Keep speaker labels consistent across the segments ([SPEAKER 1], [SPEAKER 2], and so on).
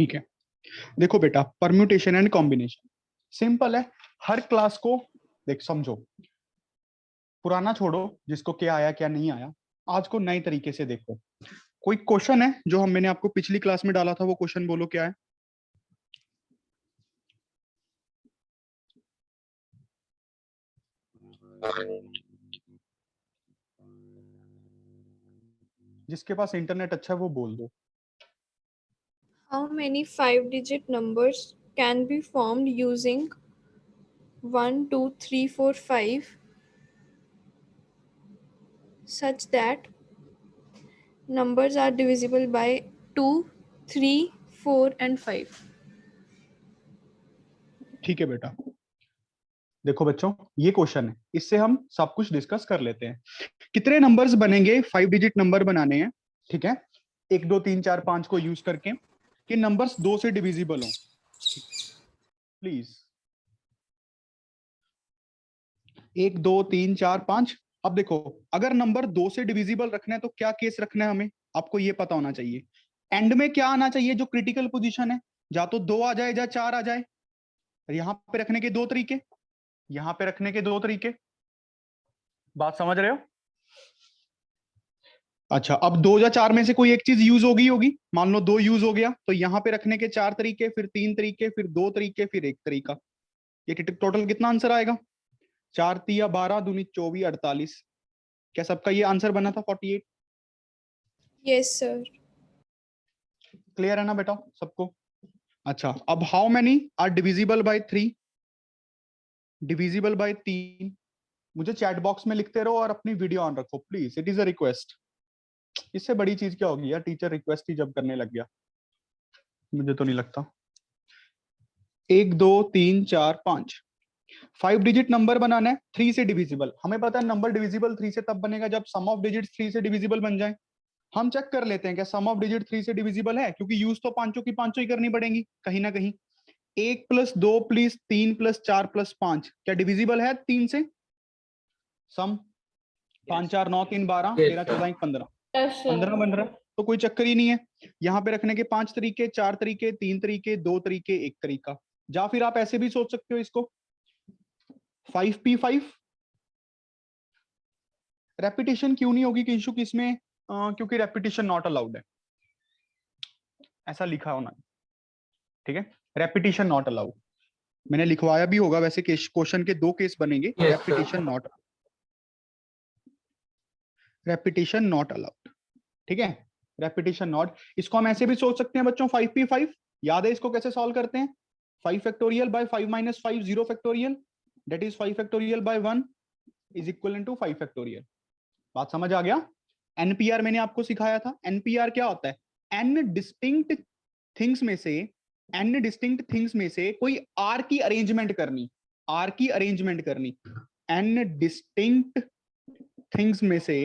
[SPEAKER 1] ठीक है, देखो बेटा, परम्यूटेशन एंड कॉम्बिनेशन सिंपल है। हर क्लास को देख समझो, पुराना छोड़ो जिसको क्या आया क्या नहीं आया, आज को नए तरीके से देखो। कोई क्वेश्चन है जो मैंने आपको पिछली क्लास में डाला था, वो क्वेश्चन बोलो क्या है। जिसके पास इंटरनेट अच्छा है वो बोल दो।
[SPEAKER 2] How many 5-digit numbers can be formed using 1, 2, 3, 4, 5 such that numbers are divisible by 2, 3, 4 and 5?
[SPEAKER 1] ठीक है बेटा, देखो बच्चों, ये क्वेश्चन है, इससे हम सब कुछ डिस्कस कर लेते हैं। कितने नंबर्स बनेंगे, 5 डिजिट नंबर बनाने हैं, ठीक है। 1 2 3 4 5 को यूज करके कि नंबर्स 2 से डिविजिबल हो, प्लीज। 1 2 3 4 5। अब देखो, अगर नंबर 2 से डिविजिबल रखना है तो क्या केस रखना है हमें, आपको ये पता होना चाहिए। एंड में क्या आना चाहिए जो क्रिटिकल पोजीशन है, या तो 2 आ जाए या 4 आ जाए। यहां पे रखने के दो तरीके, यहां पे रखने के दो तरीके, बात समझ रहे हो। अच्छा, अब 2 या 4 में से कोई एक चीज यूज होगी, मान लो 2 यूज हो गया, तो यहां पे रखने के 4 तरीके, फिर 3 तरीके, फिर 2 तरीके, फिर 1 तरीका। ये टोटल कितना आंसर आएगा, 4 तिया 12 दूनी 24 48। क्या सबका ये आंसर बना था 48?
[SPEAKER 2] Yes, sir.
[SPEAKER 1] क्लियर है ना बेटा सबको। अच्छा, अब how many are divisible by 3, divisible by 3। मुझे चैट बॉक्स में लिखते रहो और अपनी वीडियो ऑन रखो please, it is a request. इससे बड़ी चीज क्या होगी यार, टीचर रिक्वेस्ट ही जब करने लग गया, मुझे तो नहीं लगता। 1 2 3 4 5, 5 डिजिट नंबर बनाना है 3 से डिविजिबल। हमें पता है नंबर डिविजिबल 3 से तब बनेगा जब सम ऑफ डिजिट 3 से डिविजिबल बन जाए। हम चेक कर लेते हैं क्या सम ऑफ डिजिट 3 से डिविजिबल है, क्योंकि यूज तो पांचों की पांचों ही करनी पड़ेगी कहीं ना कहीं। 1 + 2 + 3 + 4 + 5 क्या डिविजिबल है 3 से। सम 5 4 9 3 12 13 14 15,
[SPEAKER 2] Yes,
[SPEAKER 1] 15 बन रहा है, तो कोई चक्कर ही नहीं है। यहाँ पे रखने के 5 तरीके, 4 तरीके, 3 तरीके, 2 तरीके, 1 तरीका। या फिर आप ऐसे भी सोच सकते हो इसको, 5p5। रेपिटेशन क्यों नहीं होगी किंशु किसमें, क्योंकि रेपिटेशन नॉट अलाउड है, ऐसा लिखा होना, ठीक है। रेपिटेशन नॉट अलाउड, मैंने लिखवाया भी होगा वैसे। क्वेश्चन के दो केस बनेंगे, repetition not, repetition not allowed, ठीक है। रेपिटेशन नॉट, इसको हम ऐसे भी सोच सकते हैं बच्चों, 5p5। याद है इसको कैसे सॉल्व करते हैं, 5 factorial by 5 - 5 0 factorial, that is 5 factorial by 1 is equal to 5 factorial. बात समझ आ गया। एनपीआर मैंने आपको सिखाया था, एनपीआर क्या होता है, एन डिस्टिंक्ट थिंग्स में से, एन डिस्टिंक्ट थिंग्स में से कोई आर की अरेंजमेंट करनी, आर की अरेंजमेंट करनी। एन डिस्टिंक्ट थिंग्स में से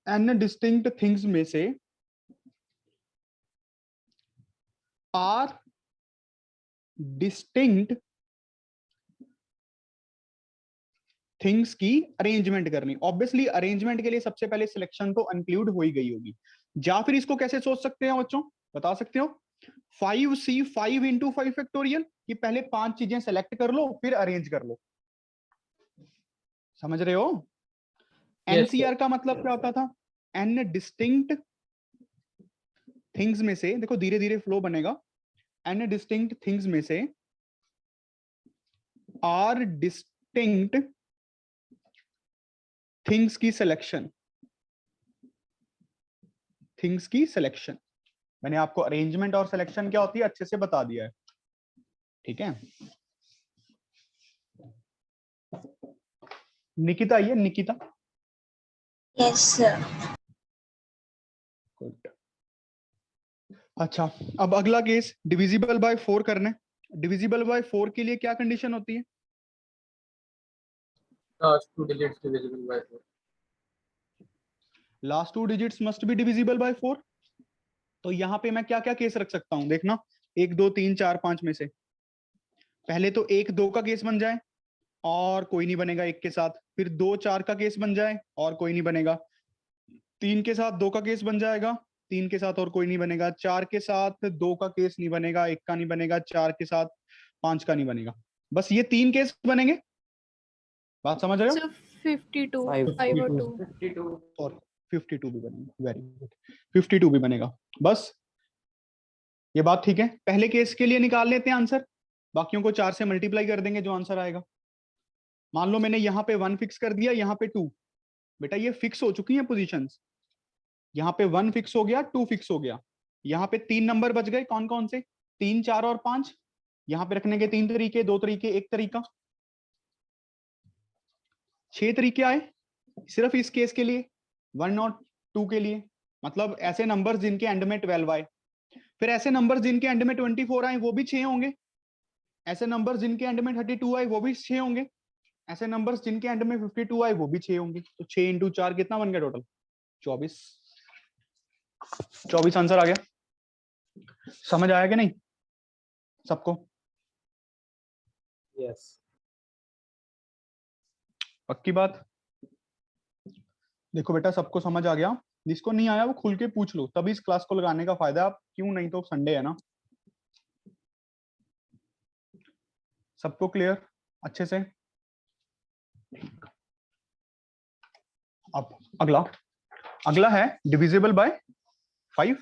[SPEAKER 1] एन डिस्टिंक्ट थिंग्स में से आर डिस्टिंक्ट थिंग्स की अरेंजमेंट करनी। ऑब्वियसली अरेंजमेंट के लिए सबसे पहले सिलेक्शन तो इंक्लूड हो ही गई होगी। या फिर इसको कैसे सोच सकते हैं बच्चों, बता सकते हो, 5c 5 × 5 फैक्टोरियल, कि पहले 5 चीजें सेलेक्ट कर लो फिर अरेंज कर लो। समझ रहे हो। एनसीआर का मतलब क्या होता था, एन डिस्टिंक्ट थिंग्स में से, देखो धीरे धीरे फ्लो बनेगा, एन डिस्टिंक्ट थिंग्स में से आर डिस्टिंक्ट थिंग्स की सिलेक्शन, थिंग्स की सिलेक्शन। मैंने आपको अरेंजमेंट और सिलेक्शन क्या होती है अच्छे से बता दिया है, ठीक है। निकिता आइए, निकिता।
[SPEAKER 3] Yes sir.
[SPEAKER 1] गुड। अच्छा, अब अगला केस डिविजिबल बाय 4 करना है। डिविजिबल बाय 4 के लिए क्या कंडीशन होती है,
[SPEAKER 4] Last two digits divisible by 4.
[SPEAKER 1] Last 2 digits must be divisible by 4। तो यहां पे मैं क्या क्या केस रख सकता हूं, देखना, 1 2 3 4 5 में से पहले तो 1 2 का केस बन जाए और कोई नहीं बनेगा 1 के साथ, फिर 2 4 का केस बन जाए और कोई नहीं बनेगा, 3 के साथ 2 का केस बन जाएगा, 3 के साथ और कोई नहीं बनेगा, 4 के साथ 2 का केस नहीं बनेगा, 1 का नहीं बनेगा, 4 के साथ 5 का नहीं बनेगा, बस ये 3 केस बनेंगे। बात समझ रहे हो?
[SPEAKER 2] So 52,
[SPEAKER 4] Five.
[SPEAKER 2] 5 or 2.
[SPEAKER 4] 52.
[SPEAKER 1] और 52 भी बनेगा, वेरी गुड, 52 भी बनेगा। बस ये बात ठीक है। पहले केस के लिए निकाल लेते हैं आंसर, बाकियों को 4 से मल्टीप्लाई कर देंगे जो आंसर आएगा। मान लो मैंने यहाँ पे 1 फिक्स कर दिया, यहाँ पे 2, बेटा ये फिक्स हो चुकी हैं पोजीशंस। यहाँ पे 1 फिक्स हो गया, 2 फिक्स हो गया, यहाँ पे 3 नंबर बच गए, कौन कौन से? 3, 4 और 5। यहाँ पे रखने के 3 तरीके, 2 तरीके, 1 तरीका, 6 तरीके आए सिर्फ इस केस के लिए, 1 और 2 के लिए। मतलब ऐसे नंबर्स जिनके एंड में 12 आए, फिर ऐसे नंबर्स जिनके एंड में 24 आए वो भी 6 होंगे, ऐसे नंबर्स जिनके एंड में 32 आए वो भी 6 होंगे, ऐसे नंबर्स जिनके एंड में 52 आए वो भी 6 होंगे। तो 6 × 4 कितना बन गया टोटल? 24। 24 आंसर आ गया। समझ आया कि नहीं सबको?
[SPEAKER 4] Yes.
[SPEAKER 1] पक्की बात? देखो बेटा सबको समझ आ गया, जिसको नहीं आया वो खुल के पूछ लो, तभी इस क्लास को लगाने का फायदा है। आप क्यों, नहीं तो संडे है ना। सबको क्लियर अच्छे से? अब अगला है डिविजिबल बाय 5।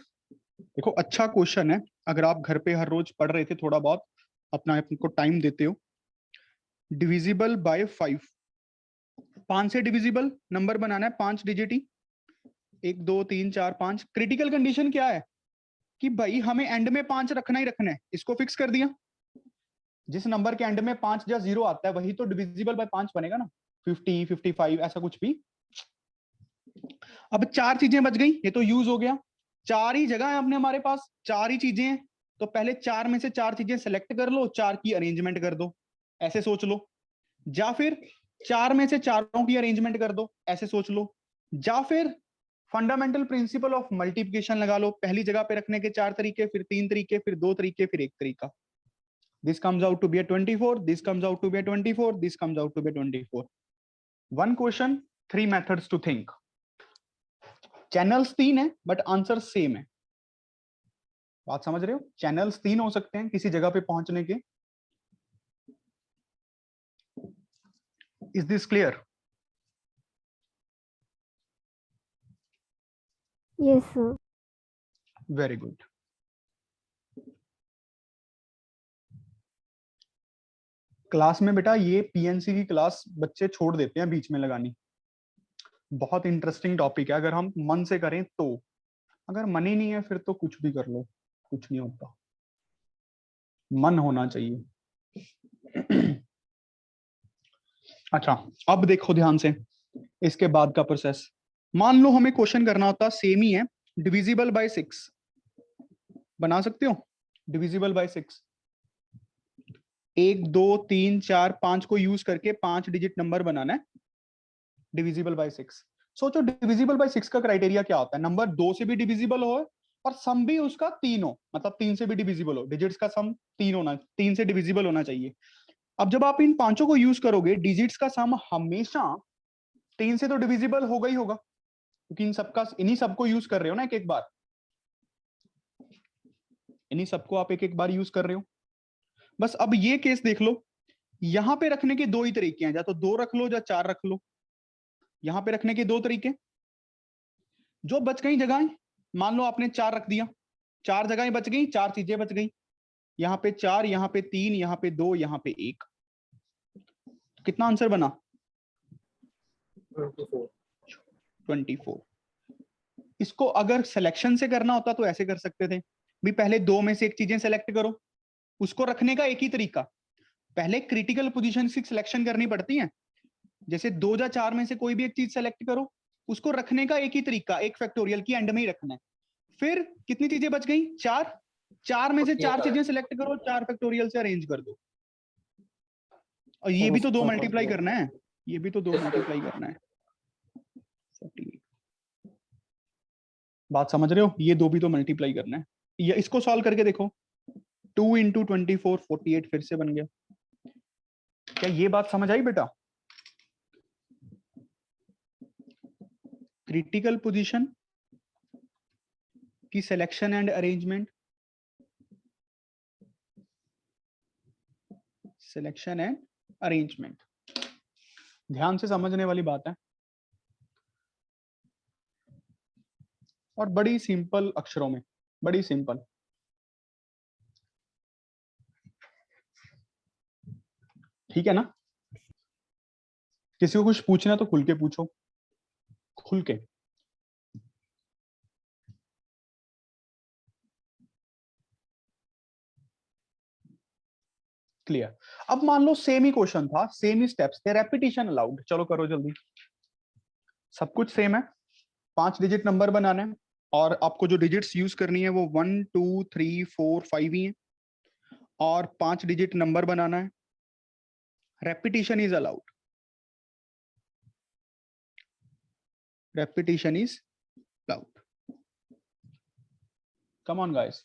[SPEAKER 1] देखो अच्छा क्वेश्चन है, अगर आप घर पे हर रोज पढ़ रहे थे, थोड़ा बहुत अपना आपको टाइम देते हो। डिविजिबल बाय 5, 5 से डिविजिबल नंबर बनाना है, 5 डिजिट ही, 1 2 3 4 5। क्रिटिकल कंडीशन क्या है कि भाई हमें एंड में 5 रखना ही रखना है, इसको फिक्स कर दिया। जिस नंबर के एंड में 5 या 0 आता है वही तो डिविजिबल बाय 5 बनेगा ना, 50 55 ऐसा कुछ भी। अब 4 चीजें बच गई, ये तो यूज हो गया। 4 ही जगह है अपने हमारे पास, 4 ही चीजें हैं, तो पहले 4 में से 4 चीजें सेलेक्ट कर लो, 4 की अरेंजमेंट कर दो, ऐसे सोच लो। या फिर 4 में से 4 की अरेंजमेंट कर दो, ऐसे सोच लो। या फिर फंडामेंटल प्रिंसिपल ऑफ मल्टीप्लिकेशन लगा लो, पहली जगह पे रखने के 4 तरीके, फिर 3 तरीके, फिर 2 तरीके, फिर 1 तरीका। This comes out to be a 24, this comes out to be a 24, this comes out to be a 24. One question, 3 methods to think. Channels 3 है बट आंसर सेम है। बात समझ रहे हो? चैनल्स 3 हो सकते हैं किसी जगह पे पहुंचने के। Is this clear?
[SPEAKER 5] Yes, sir.
[SPEAKER 1] Very good. Class में बेटा ये पीएनसी की क्लास बच्चे छोड़ देते हैं बीच में लगानी। बहुत इंटरेस्टिंग टॉपिक है अगर हम मन से करें तो, अगर मन ही नहीं है फिर तो कुछ भी कर लो, कुछ नहीं होता। मन होना चाहिए। अच्छा अब देखो ध्यान से इसके बाद का प्रोसेस। मान लो हमें क्वेश्चन करना होता, सेम ही है, डिविजिबल बाय 6 बना सकते हो? डिविजिबल बाय 6, 1 2 3 4 5 को यूज करके 5 डिजिट नंबर बनाना है डिविजिबल बाय 6। सोचो डिविजिबल बाय 6 का क्राइटेरिया क्या होता है? नंबर 2 से भी डिविजिबल हो और सम भी उसका 3 हो, मतलब 3 से भी डिविजिबल हो, डिजिट्स का सम 3 होना, 3 से डिविजिबल होना चाहिए। अब जब आप इन पांचों को यूज करोगे, डिजिट्स का सम हमेशा 3 से तो डिविजिबल होगा ही होगा, क्योंकि इन्हीं सबको यूज कर रहे हो ना एक एक बार, इन्हीं सबको आप एक एक बार यूज कर रहे हो। बस अब ये केस देख लो, यहां पे रखने के 2 ही तरीके हैं, या तो 2 रख लो या 4 रख लो। यहां पे रखने के 2 तरीके, जो बच गई जगह, मान लो आपने 4 रख दिया, 4 जगहें बच गई, 4 चीजें बच गई। यहाँ पे 4, यहाँ पे 3, यहाँ पे 2, यहाँ पे 1, कितना आंसर बना?
[SPEAKER 4] 24.
[SPEAKER 1] 24। इसको अगर सिलेक्शन से करना होता तो ऐसे कर सकते थे भी, पहले 2 में से एक चीजें सेलेक्ट करो। उसको रखने का एक ही तरीका, पहले क्रिटिकल पोजीशन की सिलेक्शन करनी पड़ती है, जैसे 2 या 4 में से कोई भी एक चीज सेलेक्ट करो, उसको रखने का एक ही तरीका, एक फैक्टोरियल की एंड में ही रखना है। फिर कितनी चीजें बच गई? 4, 4 में से 4 चीजें सेलेक्ट करो, 4 फैक्टोरियल से अरेंज कर दो। और ये भी तो 2 मल्टीप्लाई करना है, ये भी तो 2 मल्टीप्लाई करना है। 48। बात समझ रहे हो? ये 2 भी तो मल्टीप्लाई करना है। ये इसको सॉल्व करके देखो, 2 × 24, 48 फिर से बन गया। क्या ये बात समझ आई बेटा? क्रिटिकल पोजीशन की selection and arrangement, selection and arrangement. ध्यान से समझने वाली बात है और बड़ी सिंपल अक्षरों में, बड़ी सिंपल। ठीक है ना? किसी को कुछ पूछना तो खुल के पूछो, खुल के। क्लियर? अब मान लो सेम ही क्वेश्चन था, सेम ही स्टेप्स थे, रेपिटेशन अलाउड। चलो करो जल्दी। सब कुछ सेम है, 5 डिजिट नंबर बनाने हैं और आपको जो डिजिट्स यूज करनी है वो 1 2 3 4 5 ही है और 5 डिजिट नंबर बनाना है। Repetition is allowed, repetition is allowed. Come on guys.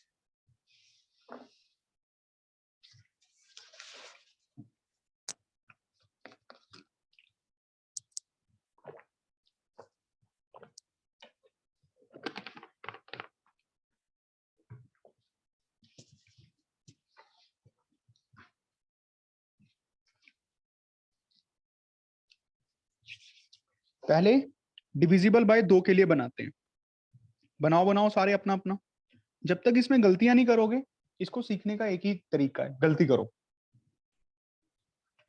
[SPEAKER 1] पहले डिविजिबल बाय 2 के लिए बनाते हैं। बनाओ बनाओ सारे अपना अपना। जब तक इसमें गलतियां नहीं करोगे, इसको सीखने का एक ही तरीका है, गलती करो।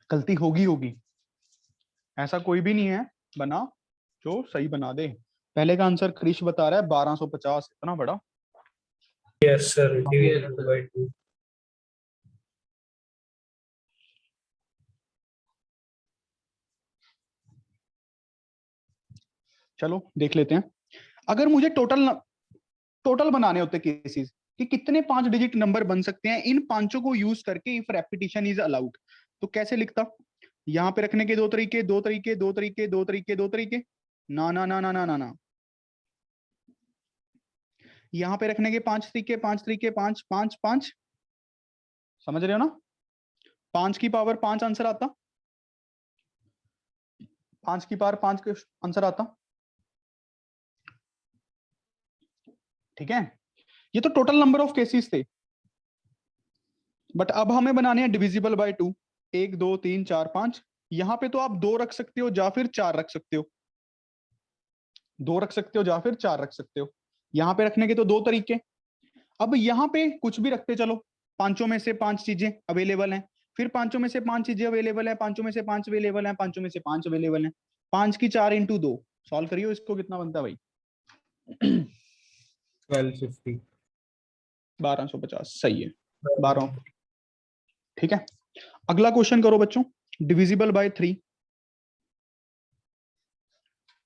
[SPEAKER 1] गलती होगी होगी, ऐसा कोई भी नहीं है बना जो सही बना दे। पहले का आंसर क्रिश बता रहा है 1250, इतना बड़ा।
[SPEAKER 4] Yes, sir. Divisible by 2.
[SPEAKER 1] चलो देख लेते हैं। अगर मुझे टोटल बनाने होते केसेस कि कितने 5 डिजिट नंबर बन सकते हैं इन पांचों को यूज करके, इफ रेपिटेशन इज अलाउड, तो कैसे लिखता? यहां पे रखने के दो तरीके, दो तरीके, दो तरीके, दो तरीके, दो तरीके। ना ना ना ना ना ना ना। यहां पे रखने के 5 तरीके, 5 तरीके, 5 5 5। समझ रहे हो ना? 5 की पावर 5 आंसर आता, 5 की पावर 5 के आंसर आता। ठीक है? ये तो टोटल नंबर ऑफ केसेस थे, बट अब हमें बनाने हैं डिविजिबल बाय 2। 1 2 3 4 5। यहां पे तो आप 2 रख सकते हो या फिर 4 रख सकते हो, 2 रख सकते हो या फिर 4 रख सकते हो। यहां पे रखने के तो 2 तरीके। अब यहां पे कुछ भी रखते चलो, पांचों में से 5 चीजें अवेलेबल हैं, फिर पांचों में से 5 चीजें अवेलेबल है, पांचों में से 5 अवेलेबल है, पांचों में से 5 अवेलेबल है। 5 की 4 इंटू 2 सॉल्व करियो, इसको कितना बनता है भाई?
[SPEAKER 4] 1250.
[SPEAKER 1] 1250 सही है, 12। ठीक है, अगला क्वेश्चन करो बच्चों। डिविजिबल बाय 3,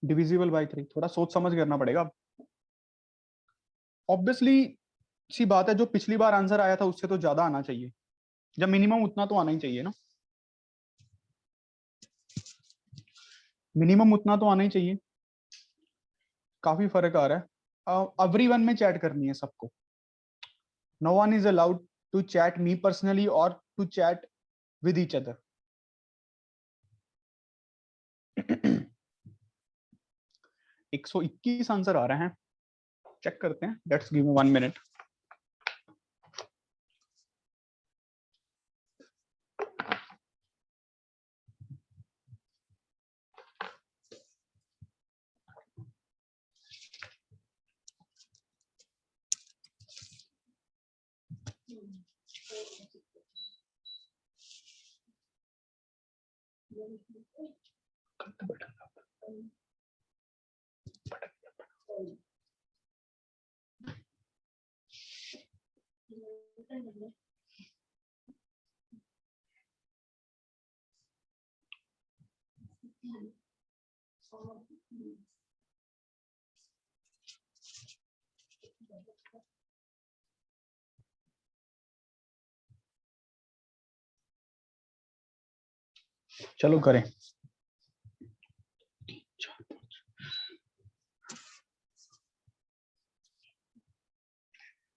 [SPEAKER 1] डिविजिबल बाय 3 थोड़ा सोच समझ करना पड़ेगा। ऑब्वियसली सी बात है, जो पिछली बार आंसर आया था उससे तो ज्यादा आना चाहिए, जब मिनिमम उतना तो आना ही चाहिए ना, मिनिमम उतना तो आना ही चाहिए। काफी फर्क आ रहा है। एवरीवन में चैट करनी है सबको। No one is allowed to chat me personally और to chat with each other. 121 answer आ रहे हैं, चेक करते हैं। Let's give me 1 minute. चलो करें।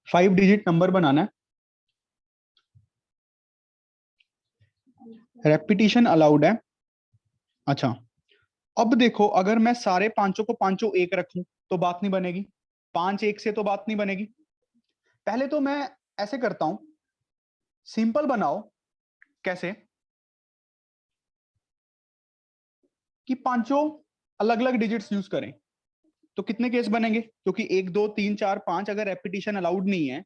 [SPEAKER 1] 5 डिजिट नंबर बनाना है, रेपिटेशन अलाउड है। अच्छा, अब देखो, अगर मैं सारे पांचों को पांचों एक रखूं तो बात नहीं बनेगी, 5 1 से तो बात नहीं बनेगी। पहले तो मैं ऐसे करता हूं, सिंपल बनाओ। कैसे? कि पांचों अलग अलग डिजिट्स यूज करें। तो कितने केस बनेंगे? क्योंकि 1 2 3 4 5 अगर रेपिटेशन अलाउड नहीं है,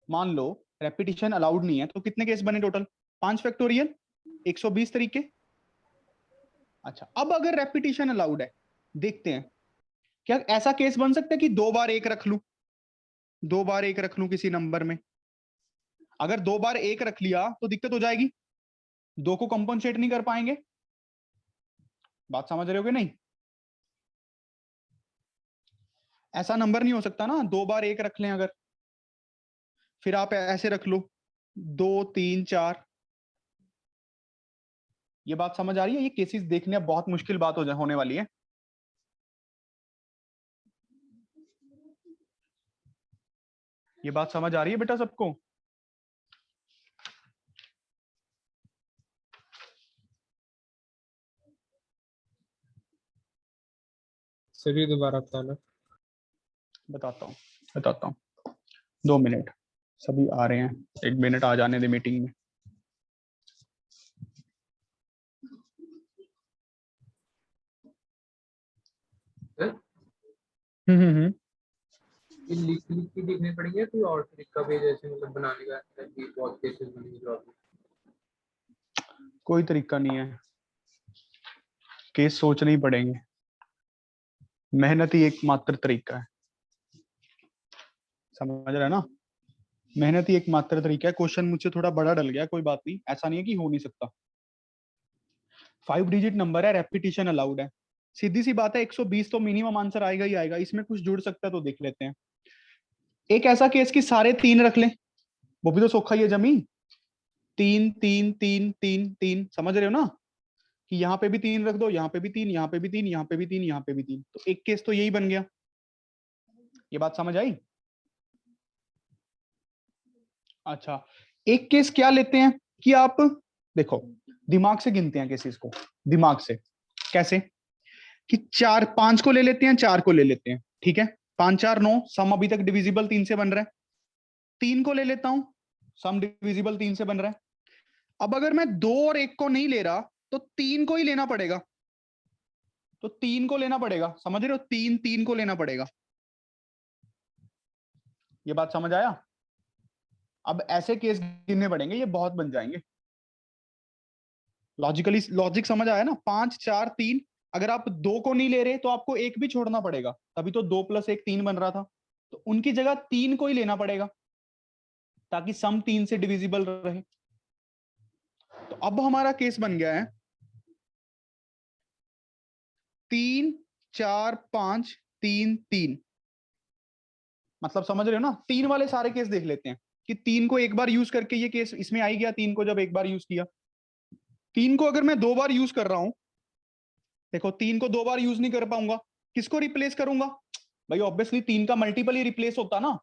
[SPEAKER 1] मान लो रेपिटेशन अलाउड नहीं है, तो कितने केस बने टोटल? 5 फैक्टोरियल, 120 तरीके। अच्छा, अब अगर रेपिटेशन अलाउड है, देखते हैं क्या ऐसा केस बन सकता है कि 2 बार 1 रख लूं, 2 बार 1 रख लूं किसी नंबर में। अगर 2 बार 1 रख लिया तो दिक्कत हो जाएगी, 2 को कंपनसेट नहीं कर पाएंगे। बात समझ रहे हो कि नहीं? ऐसा नंबर नहीं हो सकता ना, 2 बार 1 रख लें अगर, फिर आप ऐसे रख लो 2 3 4। ये बात समझ आ रही है? ये केसेस देखने अब बहुत मुश्किल बात होने वाली है। ये बात समझ आ रही है बेटा सबको?
[SPEAKER 4] सर दोबारा बताना।
[SPEAKER 1] बताता हूँ 2 मिनट, सभी आ रहे हैं, 1 मिनट आ जाने दे मीटिंग में। हम्म।
[SPEAKER 4] ये लिख के देखने पड़ेंगे, कोई और तरीका भी जैसे मतलब बनाने का है कि बहुत केसेस बनेंगे जो आपने।
[SPEAKER 1] कोई तरीका नहीं है, केस सोचने ही पड़ेंगे, मेहनत ही एकमात्र तरीका है। समझ रहे हैं ना? मेहनत ही एकमात्र तरीका है। क्वेश्चन मुझसे थोड़ा बड़ा डल गया, कोई बात नहीं, ऐसा नहीं है कि हो नहीं सकता। 5 डिजिट नंबर है, रेपिटेशन अलाउड है, सीधी सी बात है, 120 तो मिनिमम आंसर आएगा ही आएगा। इसमें कुछ जुड़ सकता है तो देख लेते हैं। एक ऐसा केस कि सारे 3 रख लें, वो भी तो सोखा ही है जमी। 3 3 3 3 3, समझ रहे हो ना? कि यहाँ पे भी 3 रख दो, यहाँ पे भी 3, यहाँ पे भी 3, यहाँ पे भी 3, यहाँ पे भी 3, तो एक केस तो यही बन गया। ये बात समझ आई? अच्छा, एक केस क्या लेते हैं कि आप देखो, दिमाग से गिनते हैं केसेस को, दिमाग से। कैसे? कि 4 5 को ले लेते हैं, 4 को ले लेते हैं, ठीक है? 5 4 9, सम अभी तक डिविजिबल 3 से बन रहा है। 3 को ले लेता हूं, सम डिविजिबल 3 से बन रहा है। अब अगर मैं 2 और 1 को नहीं ले रहा तो 3 को ही लेना पड़ेगा, तो 3 को लेना पड़ेगा, समझ रहे हो? 3 3 को लेना पड़ेगा। ये बात समझ आया? अब ऐसे केस गिनने पड़ेंगे, ये बहुत बन जाएंगे। लॉजिकली लॉजिक समझ आया ना? 5 4 3, अगर आप 2 को नहीं ले रहे तो आपको 1 भी छोड़ना पड़ेगा, तभी तो 2 + 1 3 बन रहा था। तो उनकी जगह 3 को ही लेना पड़ेगा ताकि सम 3 से डिविजिबल रहे। तो अब हमारा केस बन गया है 3 4 5 3 3। मतलब समझ रहे हो ना? 3 वाले सारे केस देख लेते हैं कि 3 को एक बार यूज करके ये केस इसमें आ ही गया। 3 को जब एक बार यूज किया, 3 को अगर मैं 2 बार यूज कर रहा हूं, देखो 3 को 2 बार यूज नहीं कर पाऊंगा, किसको रिप्लेस करूंगा? भाई ऑब्वियसली 3 का मल्टीपल ही रिप्लेस होता ना।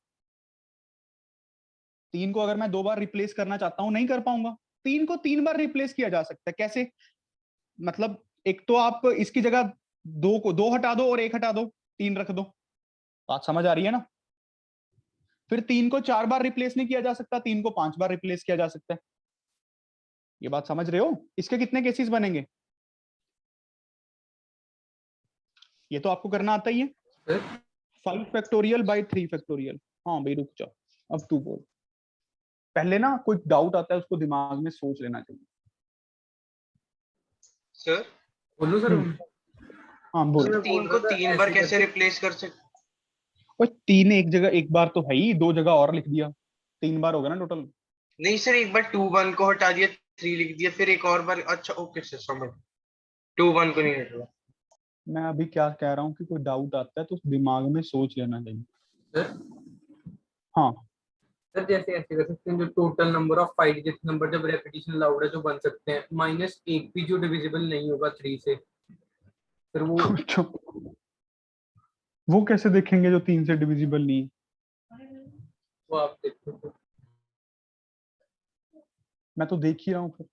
[SPEAKER 1] 3 को अगर मैं 2 बार रिप्लेस करना चाहता हूं, नहीं कर पाऊंगा। 3 को 3 बार रिप्लेस किया जा सकता है। कैसे? मतलब एक तो आप इसकी जगह 2 को 2 हटा दो और 1 हटा दो, 3 रख दो। बात समझ आ रही है ना? फिर 3 को 4 बार रिप्लेस नहीं किया जा सकता, 3 को 5 बार रिप्लेस किया जा सकता है। ये बात समझ रहे हो? इसके कितने केसेस बनेंगे? ये तो आपको करना आता ही है।
[SPEAKER 4] Sir
[SPEAKER 1] 5 factorial by 3 factorial. हाँ भाई रुक जाओ, अब तू बोल। पहले ना कोई डाउट आता है उसको दिमाग में सोच लेना चाहिए।
[SPEAKER 5] सर
[SPEAKER 4] बोलो सर।
[SPEAKER 1] हाँ बोल।
[SPEAKER 4] सर,
[SPEAKER 5] 3 को 3 बार कैसे रिप्लेस कर सकते?
[SPEAKER 1] और 3 एक जगह एक बार तो है ही, 2 जगह और लिख दिया, 3 बार हो गया ना टोटल।
[SPEAKER 5] नहीं सर, एक बार 2 1 को हटा दिया, 3 लिख दिया, फिर एक और बार। अच्छा ओके सर, समझ। 2 1 को नहीं हटा।
[SPEAKER 1] मैं अभी क्या कह रहा हूँ कि कोई डाउट आता है तो दिमाग में सोच लेना चाहिए।
[SPEAKER 4] सर
[SPEAKER 1] हाँ
[SPEAKER 4] सर जैसे ऐसे कर सकते हैं, जो total number of 5 digit number जब रेपिटेशन अलाउड है जो बन सकते हैं, -1 भी जो डिविजिबल नहीं होगा 3 से, फिर वो
[SPEAKER 1] वो कैसे देखेंगे जो 3 से डिविजिबल नहीं है?
[SPEAKER 4] आप देखते हो।
[SPEAKER 1] मैं तो देख ही रहा हूँ। फिर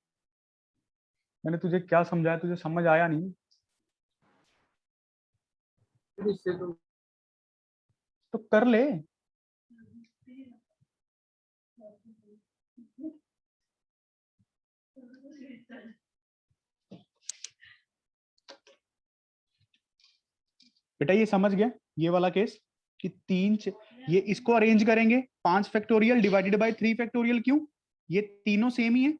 [SPEAKER 1] मैंने तुझे क्या समझाया, तुझे समझ आया नहीं?
[SPEAKER 4] इससे
[SPEAKER 1] तो कर ले। बेटा ये समझ गया ये वाला केस कि ये इसको अरेंज करेंगे 5 फैक्टोरियल डिवाइडेड बाय 3 फैक्टोरियल, क्यों? ये तीनों सेम ही है।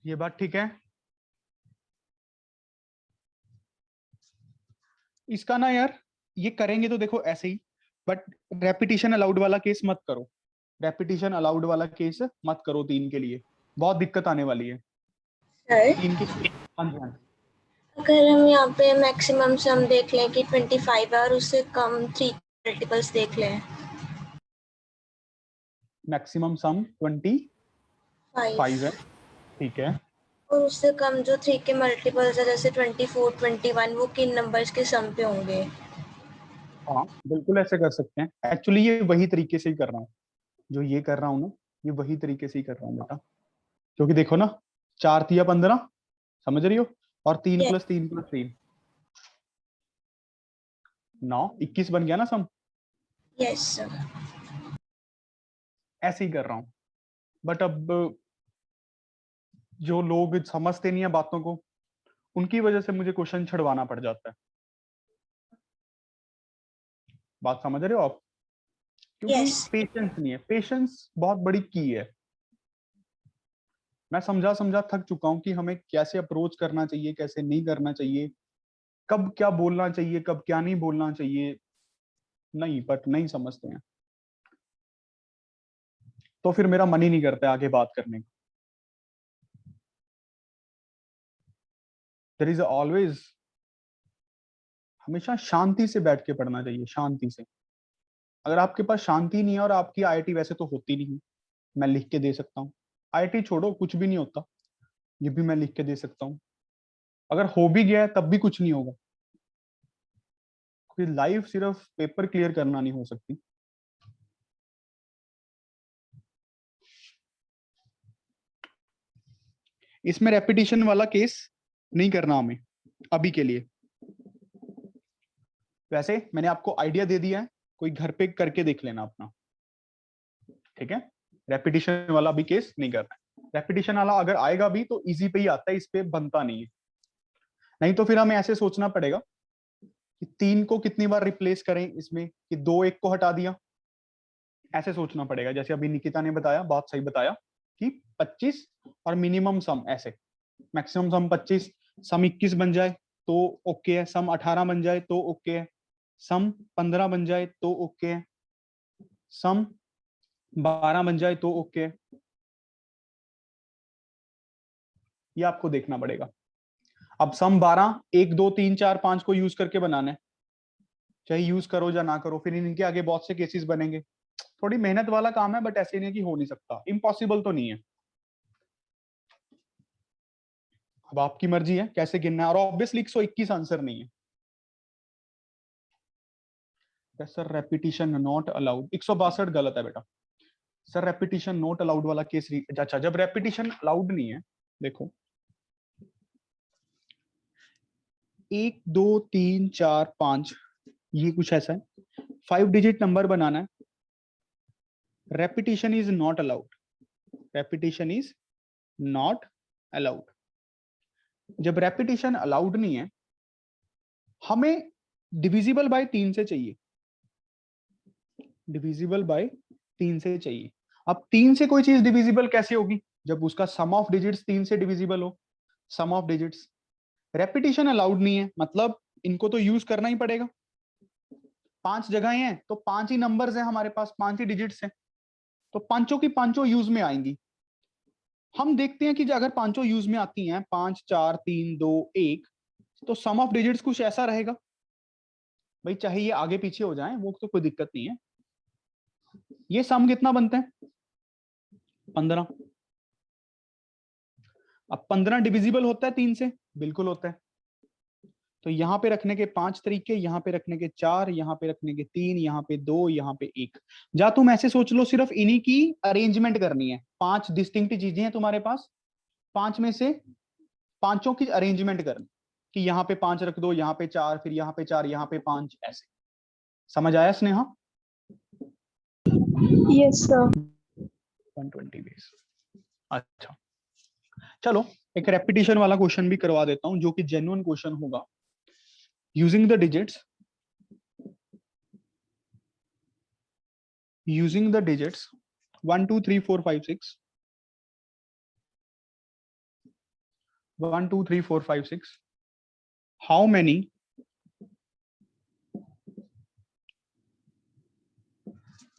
[SPEAKER 1] ये बात ठीक है। इसका ना यार ये करेंगे तो देखो ऐसे ही, बट रेपिटेशन अलाउड वाला केस मत करो। रेपिटेशन अलाउड वाला केस मत करो 3 के लिए, बहुत दिक्कत आने वाली है
[SPEAKER 3] सर
[SPEAKER 1] 3 के। हाँ जी, हाँ जी।
[SPEAKER 3] अगर हम यहाँ पे मैक्सिमम सम देख लें कि 25 है और उससे कम 3 मल्टीपल्स देख लें
[SPEAKER 1] मैक्सिमम सम 25 है,
[SPEAKER 3] 5
[SPEAKER 1] ठीक है।
[SPEAKER 3] और उससे कम जो 3 के मल्टीपल्स है जैसे 24 21 वो किन नंबर्स के सम पे होंगे?
[SPEAKER 1] हाँ बिल्कुल ऐसे कर सकते हैं। एक्चुअली ये वही तरीके से ही कर रहा हूँ, जो ये कर रहा हूँ ना, ये वही तरीके से ही कर रहा हूँ बेटा। क्योंकि देखो ना 4 तिया 15, समझ रही हो, और 3
[SPEAKER 3] Yes.
[SPEAKER 1] + 3 + 3 9 21 बन गया ना सम।
[SPEAKER 3] Yes sir.
[SPEAKER 1] ऐसे ही कर रहा हूँ। बट अब जो लोग समझते नहीं है बातों को, उनकी वजह से मुझे क्वेश्चन छुड़वाना पड़ जाता है। बात समझ रहे हो आप? क्योंकि
[SPEAKER 3] Yes.
[SPEAKER 1] पेशेंस नहीं है। पेशेंस बहुत बड़ी की है। मैं समझा समझा थक चुका हूं कि हमें कैसे अप्रोच करना चाहिए, कैसे नहीं करना चाहिए, कब क्या बोलना चाहिए, कब क्या नहीं बोलना चाहिए। नहीं, बट नहीं समझते हैं, तो फिर मेरा मन ही नहीं करता आगे बात करने का। देयर इज ऑलवेज, हमेशा शांति से बैठ के पढ़ना चाहिए, शांति से। अगर आपके पास शांति नहीं है, और आपकी आईआईटी वैसे तो होती नहीं, मैं लिख के दे सकता हूँ। आईआईटी छोड़ो, कुछ भी नहीं होता, ये भी मैं लिख के दे सकता हूँ। अगर हो भी गया है तब भी कुछ नहीं होगा, क्योंकि लाइफ सिर्फ पेपर क्लियर करना नहीं हो सकती। इसमें रेपिटेशन वाला केस नहीं करना हमें अभी के लिए। वैसे मैंने आपको आइडिया दे दिया है, कोई घर पे करके देख लेना अपना, ठीक है? रेपिटेशन वाला भी केस नहीं करना है। रेपिटेशन वाला अगर आएगा भी तो इजी पे ही आता है, इस पे बनता नहीं है। नहीं तो फिर हमें ऐसे सोचना पड़ेगा कि 3 को कितनी बार रिप्लेस करें इसमें, कि 2 1 को हटा दिया, ऐसे सोचना पड़ेगा। जैसे अभी निकिता ने बताया, बहुत सही बताया कि 25 और मिनिमम सम ऐसे, मैक्सिमम सम 25, सम 21 बन जाए तो ओके है, सम 18 बन जाए तो ओके है, सम 15 बन जाए तो ओके है, सम 12 बन जाए तो ओके है। ये आपको देखना पड़ेगा। अब सम 12 1 2 3 4 5 को यूज करके बनाना है, चाहे यूज करो या ना करो, फिर इनके आगे बहुत से केसेस बनेंगे। थोड़ी मेहनत वाला काम है, बट ऐसे नहीं कि हो नहीं सकता, इम्पॉसिबल तो नहीं है। अब आपकी मर्जी है कैसे गिनना है, और ऑब्वियसली 121 आंसर नहीं है। सर रेपिटेशन नॉट अलाउड, 162 गलत है बेटा। सर रेपिटेशन नॉट अलाउड वाला केस, अच्छा जब रेपिटेशन अलाउड नहीं है, देखो 1 2 3 4 5 ये कुछ ऐसा है, 5 डिजिट नंबर बनाना है, repetition is not allowed, repetition is not allowed. जब रेपिटेशन अलाउड नहीं है, हमें डिविजिबल बाय 3 से चाहिए, डिविजिबल बाय 3 से चाहिए। अब 3 से कोई चीज डिविजिबल कैसे होगी? जब उसका सम ऑफ डिजिट्स 3 से डिविजिबल हो, सम ऑफ डिजिट्स। रेपिटेशन अलाउड नहीं है, मतलब इनको तो यूज करना ही पड़ेगा। 5 जगह हैं तो 5 ही नंबर्स हैं हमारे पास, 5 ही डिजिट्स हैं, तो पांचों की पांचों यूज में आएंगी। हम देखते हैं कि अगर पांचों यूज में आती हैं, 5 4 3 2 1, तो सम ऑफ डिजिट्स कुछ ऐसा रहेगा। भाई चाहे ये आगे पीछे हो जाए वो तो कोई दिक्कत नहीं है। ये सम कितना बनते हैं? 15। अब 15 डिविजिबल होता है 3 से? बिल्कुल होता है। तो यहाँ पे रखने के 5 तरीके, यहाँ पे रखने के 4, यहाँ पे रखने के 3, यहाँ पे 2, यहाँ पे 1। जा तुम ऐसे सोच लो, सिर्फ इन्हीं की अरेंजमेंट करनी है। 5 डिस्टिंक्ट चीजें हैं तुम्हारे पास, 5 में से पांचों की अरेंजमेंट करनी कि यहाँ पे 5 रख दो, यहाँ पे 4, फिर यहाँ पे 4, यहाँ पे 5, ऐसे। समझ आया स्नेहा?
[SPEAKER 2] Yes, sir.
[SPEAKER 1] 120 बेस। अच्छा, चलो एक रेपिटेशन वाला क्वेश्चन भी करवा देता हूं जो कि जेन्युइन क्वेश्चन होगा। Using the digits 1 2 3 4 5 6 1 2 3 4 5 6 how many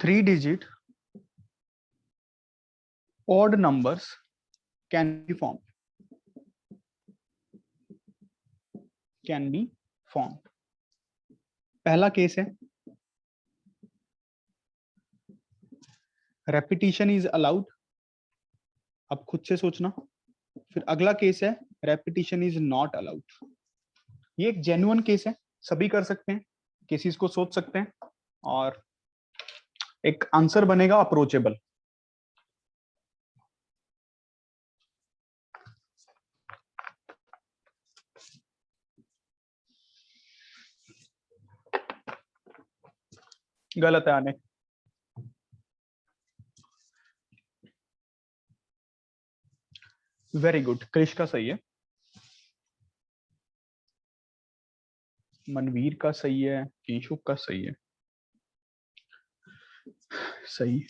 [SPEAKER 1] 3-digit odd numbers can be formed? पहला केस है रेपिटेशन इज अलाउड। अब खुद से सोचना। फिर अगला केस है रेपिटेशन इज नॉट अलाउड। ये एक जेन्युइन केस है, सभी कर सकते हैं, केसेस को सोच सकते हैं और एक आंसर बनेगा अप्रोचेबल। गलत है आने। वेरी गुड, क्रिश का सही है, मनवीर का सही है, केशव का सही है, सही।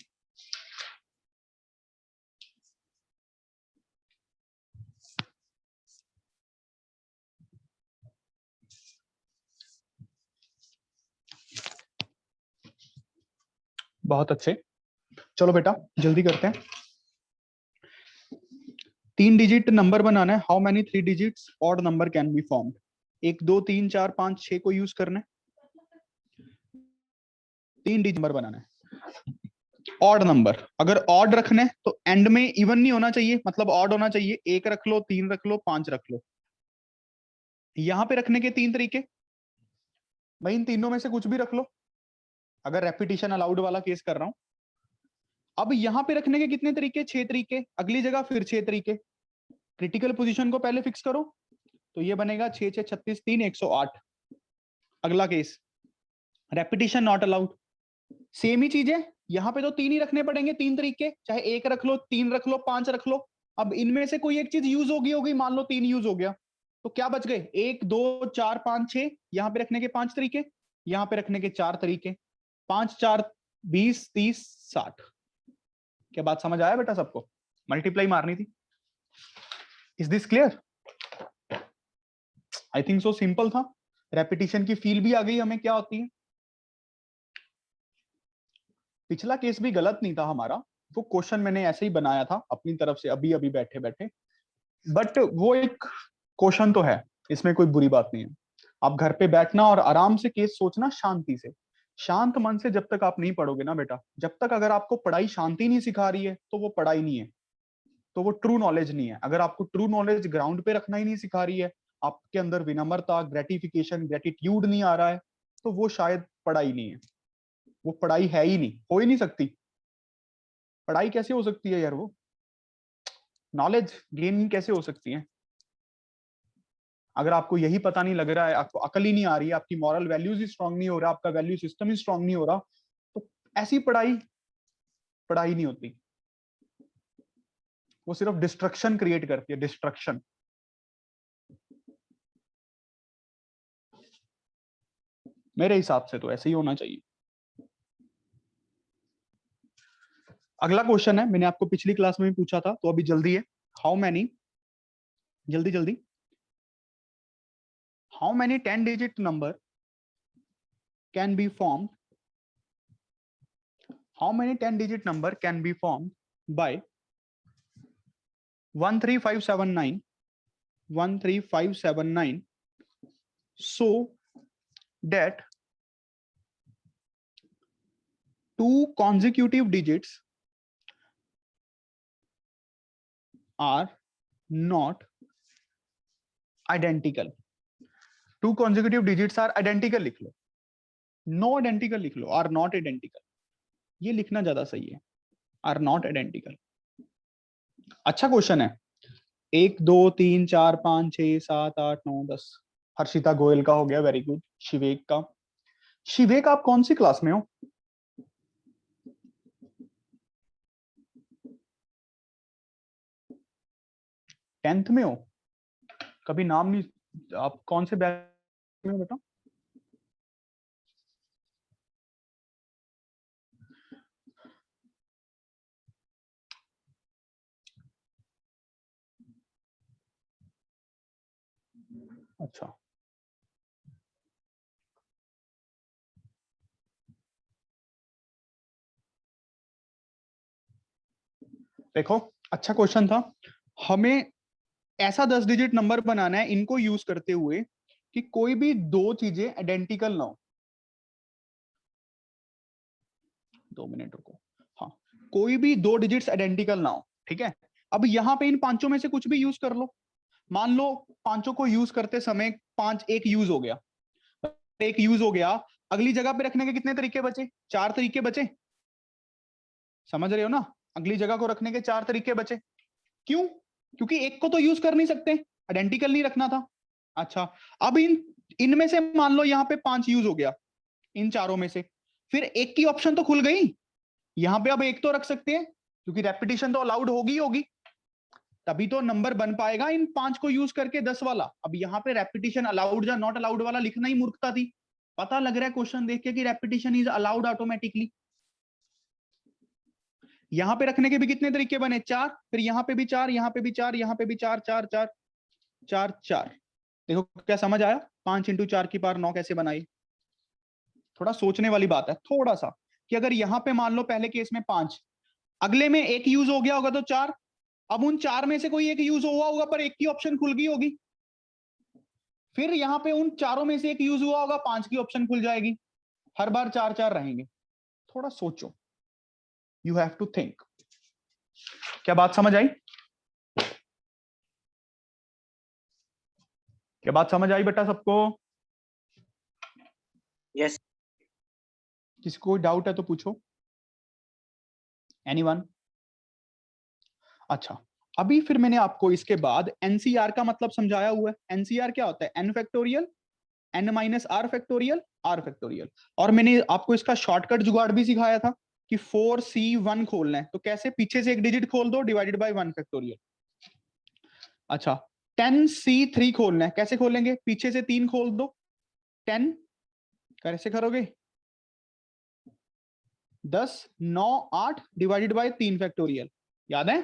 [SPEAKER 1] बहुत अच्छे। चलो बेटा जल्दी करते हैं। 3 डिजिट नंबर बनाना है। How many 3 digits odd number can be formed? 1 2 3 4 5 6 को यूज करना है। 3 डिजिट नंबर बनाना है, ऑड नंबर। अगर ऑड रखने हैं तो एंड में इवन नहीं होना चाहिए, मतलब ऑड होना चाहिए। 1 रख लो, 3 रख लो, 5 रख लो। यहां पे रखने के 3 तरीके, भाई इन तीनों में से कुछ भी रख लो अगर रेपिटेशन अलाउड वाला केस कर रहा हूं। अब यहां पे रखने के कितने तरीके? 6 तरीके। अगली जगह फिर 6 तरीके। क्रिटिकल पोजीशन को पहले फिक्स करो तो ये बनेगा 6 6 36 3 108। अगला case repetition not allowed. Same ही चीज है, यहां पे तो 3 ही रखने पड़ेंगे, 3 तरीके, चाहे 1 रख लो, 3 रख लो, 5 रख लो। अब इनमें से कोई एक चीज यूज होगी, मान लो 3 यूज हो गया तो क्या बच गए? 1 2 4 5 6। यहां पे रखने के 5 तरीके, यहां पे रखने के 4 तरीके। 5 4 20 30 60। क्या बात समझ आया बेटा सबको? मल्टीप्लाई मारनी थी। Is this clear? I think so simple था। रेपिटेशन की फील भी आ गई हमें क्या होती है। पिछला केस भी गलत नहीं था हमारा, वो क्वेश्चन मैंने ऐसे ही बनाया था अपनी तरफ से अभी अभी बैठे बैठे, बट वो एक क्वेश्चन तो है, इसमें कोई बुरी बात नहीं है। आप घर पे बैठना और आराम से केस सोचना, शांति से, शांत मन से। जब तक आप नहीं पढ़ोगे ना बेटा, जब तक अगर आपको पढ़ाई शांति नहीं सिखा रही है तो वो पढ़ाई नहीं है, तो वो ट्रू नॉलेज नहीं है। अगर आपको ट्रू नॉलेज ग्राउंड पे रखना ही नहीं सिखा रही है, आपके अंदर विनम्रता, ग्रेटिफिकेशन, ग्रेटिट्यूड नहीं आ रहा है, तो वो शायद पढ़ाई नहीं है। वो पढ़ाई है ही नहीं, हो ही नहीं सकती। पढ़ाई कैसे हो सकती है यार? वो नॉलेज गेन कैसे हो सकती है? अगर आपको यही पता नहीं लग रहा है, आपको अकल ही नहीं आ रही है, आपकी मॉरल वैल्यूज ही स्ट्रांग नहीं हो रहा, आपका वैल्यू सिस्टम ही स्ट्रांग नहीं हो रहा, तो ऐसी पढ़ाई पढ़ाई नहीं होती। वो सिर्फ डिस्ट्रक्शन क्रिएट करती है, डिस्ट्रक्शन। मेरे हिसाब से तो ऐसे ही होना चाहिए। अगला क्वेश्चन है, मैंने आपको पिछली क्लास में भी पूछा था तो अभी जल्दी है। हाउ मैनी, जल्दी जल्दी, how many 10 digit number can be formed, how many 10 digit number can be formed by 13579 13579 so that 2 consecutive digits are not identical. 2 consecutive digits are identical लिख लो, no identical लिख लो, are not identical, ये लिखना ज्यादा सही है, are not identical। अच्छा question है। 1 2 3 4 5 6 7 8 9 10। हर्षिता गोयल का हो गया, वेरी गुड। शिवेक का, शिवेक आप कौन सी क्लास में हो? टेंथ में हो? कभी नाम नहीं, आप कौन से बैच में हो बेटा? अच्छा, देखो अच्छा क्वेश्चन था। हमें ऐसा 10 डिजिट नंबर बनाना है इनको यूज करते हुए कि कोई भी दो चीजें आइडेंटिकल ना हो। 2 मिनट रुको। हाँ, कोई भी दो डिजिट्स आइडेंटिकल ना हो, ठीक है। अब यहाँ पे इन पांचों में से कुछ भी यूज कर लो। मान लो पांचों को यूज करते समय एक यूज हो गया, अगली जगह पे रखने के कितने तरीके बचे? 4 तरीके बचे। समझ रहे हो ना? अगली जगह को रखने के 4 तरीके बचे। क्यों? क्योंकि एक को तो यूज कर नहीं सकते, आइडेंटिकल नहीं रखना था। अच्छा, अब इनमें से मान लो यहाँ पे 5 यूज हो गया, इन चारों में से, फिर एक की ऑप्शन तो खुल गई। यहाँ पे अब एक तो रख सकते हैं क्योंकि रेपिटेशन तो अलाउड होगी, तभी तो नंबर बन पाएगा इन 5 को यूज करके 10 वाला। अब यहाँ पे रेपिटेशन अलाउड या नॉट अलाउड वाला लिखना ही मूर्खता थी। पता लग रहा है क्वेश्चन देख के कि रेपिटेशन इज अलाउड ऑटोमेटिकली। यहाँ पे रखने के भी कितने तरीके बने? 4। फिर यहाँ पे भी 4, यहाँ पे भी 4, यहाँ पे भी 4, 4 4 4 4। देखो क्या समझ आया? 5 इंटू 4 की पावर 9 कैसे बनाई? थोड़ा सोचने वाली बात है, थोड़ा सा, कि अगर यहाँ पे मान लो पहले केस में 5, अगले में एक यूज हो गया होगा तो 4। अब उन 4 में से कोई एक यूज हुआ होगा पर एक की ऑप्शन खुल गई होगी। फिर यहाँ पे उन चारों में से एक यूज हुआ होगा, 5 की ऑप्शन खुल जाएगी। हर बार 4 4 रहेंगे। थोड़ा सोचो, यू हैव टू थिंक। क्या बात समझ आई? क्या बात समझ आई बेटा सबको?
[SPEAKER 5] यस।
[SPEAKER 1] किसी को डाउट है तो पूछो। एनीवन? अच्छा, अभी फिर मैंने आपको इसके बाद एनसीआर का मतलब समझाया हुआ है। एनसीआर क्या होता है? N factorial, N minus R factorial, R factorial. और मैंने आपको इसका शॉर्टकट जुगाड़ भी सिखाया था कि 4C1 खोलना है तो कैसे? पीछे से एक डिजिट खोल दो, डिवाइडेड बाय 1 फैक्टोरियल। अच्छा, 10C3 खोलना है, कैसे खोलेंगे? पीछे से 3 खोल दो, 10 कैसे करोगे? 10 9 8 डिवाइडेड बाय 3 फैक्टोरियल। याद है?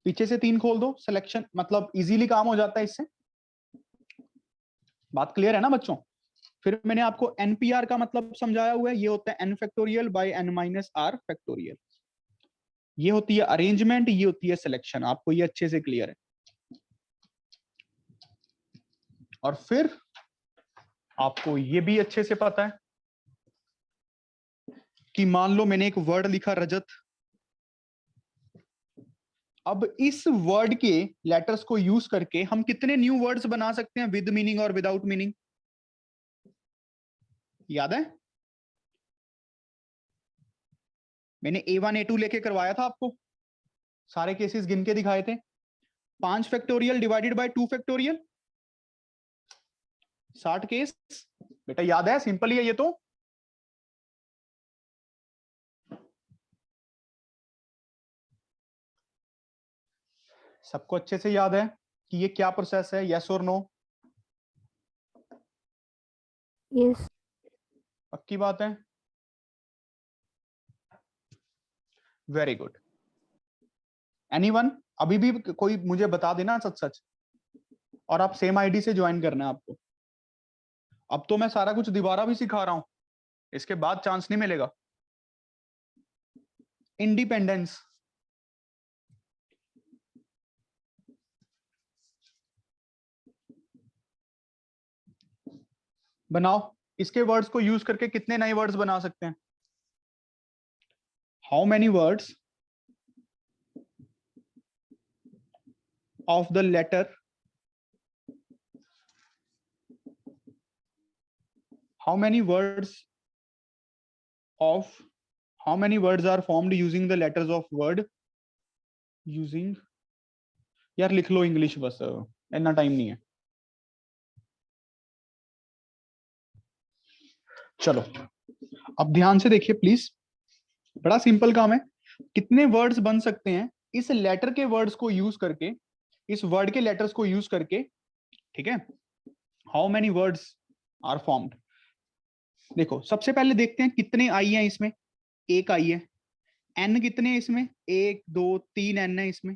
[SPEAKER 1] पीछे से 3 खोल दो, सिलेक्शन मतलब इजीली काम हो जाता है इससे। बात क्लियर है ना बच्चों? फिर मैंने आपको एनपीआर का मतलब समझाया हुआ है, ये होता है N factorial by N minus R factorial. ये होती है अरेंजमेंट, ये होती है सिलेक्शन। आपको ये अच्छे से क्लियर है। और फिर आपको ये भी अच्छे से पता है कि मान लो मैंने एक वर्ड लिखा रजत, अब इस वर्ड के लेटर्स को यूज करके हम कितने न्यू वर्ड्स बना सकते हैं विद मीनिंग और विदाउट मीनिंग? याद है? मैंने A1 A2 लेके करवाया था आपको, सारे केसेस गिन के दिखाए थे। 5 factorial divided by 2 factorial, 60 case. बेटा याद है? सिंपल ही है ये तो। सबको अच्छे से याद है कि ये क्या प्रोसेस है? यस और नो?
[SPEAKER 2] यस।
[SPEAKER 1] पक्की बात है? Very good. एनीवन? अभी भी कोई मुझे बता देना सच सच। और आप सेम आईडी से ज्वाइन करना है आपको। अब तो मैं सारा कुछ दोबारा भी सिखा रहा हूं, इसके बाद चांस नहीं मिलेगा। इंडिपेंडेंस, बनाओ। इसके वर्ड्स को यूज करके कितने नए वर्ड्स बना सकते हैं? How many words of the letter, how many words of how many words are formed using the letters of word, using यार लिख लो इंग्लिश बस, इतना टाइम नहीं है। चलो अब ध्यान से देखिए प्लीज, बड़ा सिंपल काम है। कितने वर्ड्स बन सकते हैं इस लेटर के वर्ड्स को यूज करके, इस वर्ड के लेटर्स को यूज करके, ठीक है। How many words are formed. देखो सबसे पहले देखते हैं कितने आई है इसमें, एक आई है। एन कितने हैं इसमें, 1 2 3 एन है इसमें।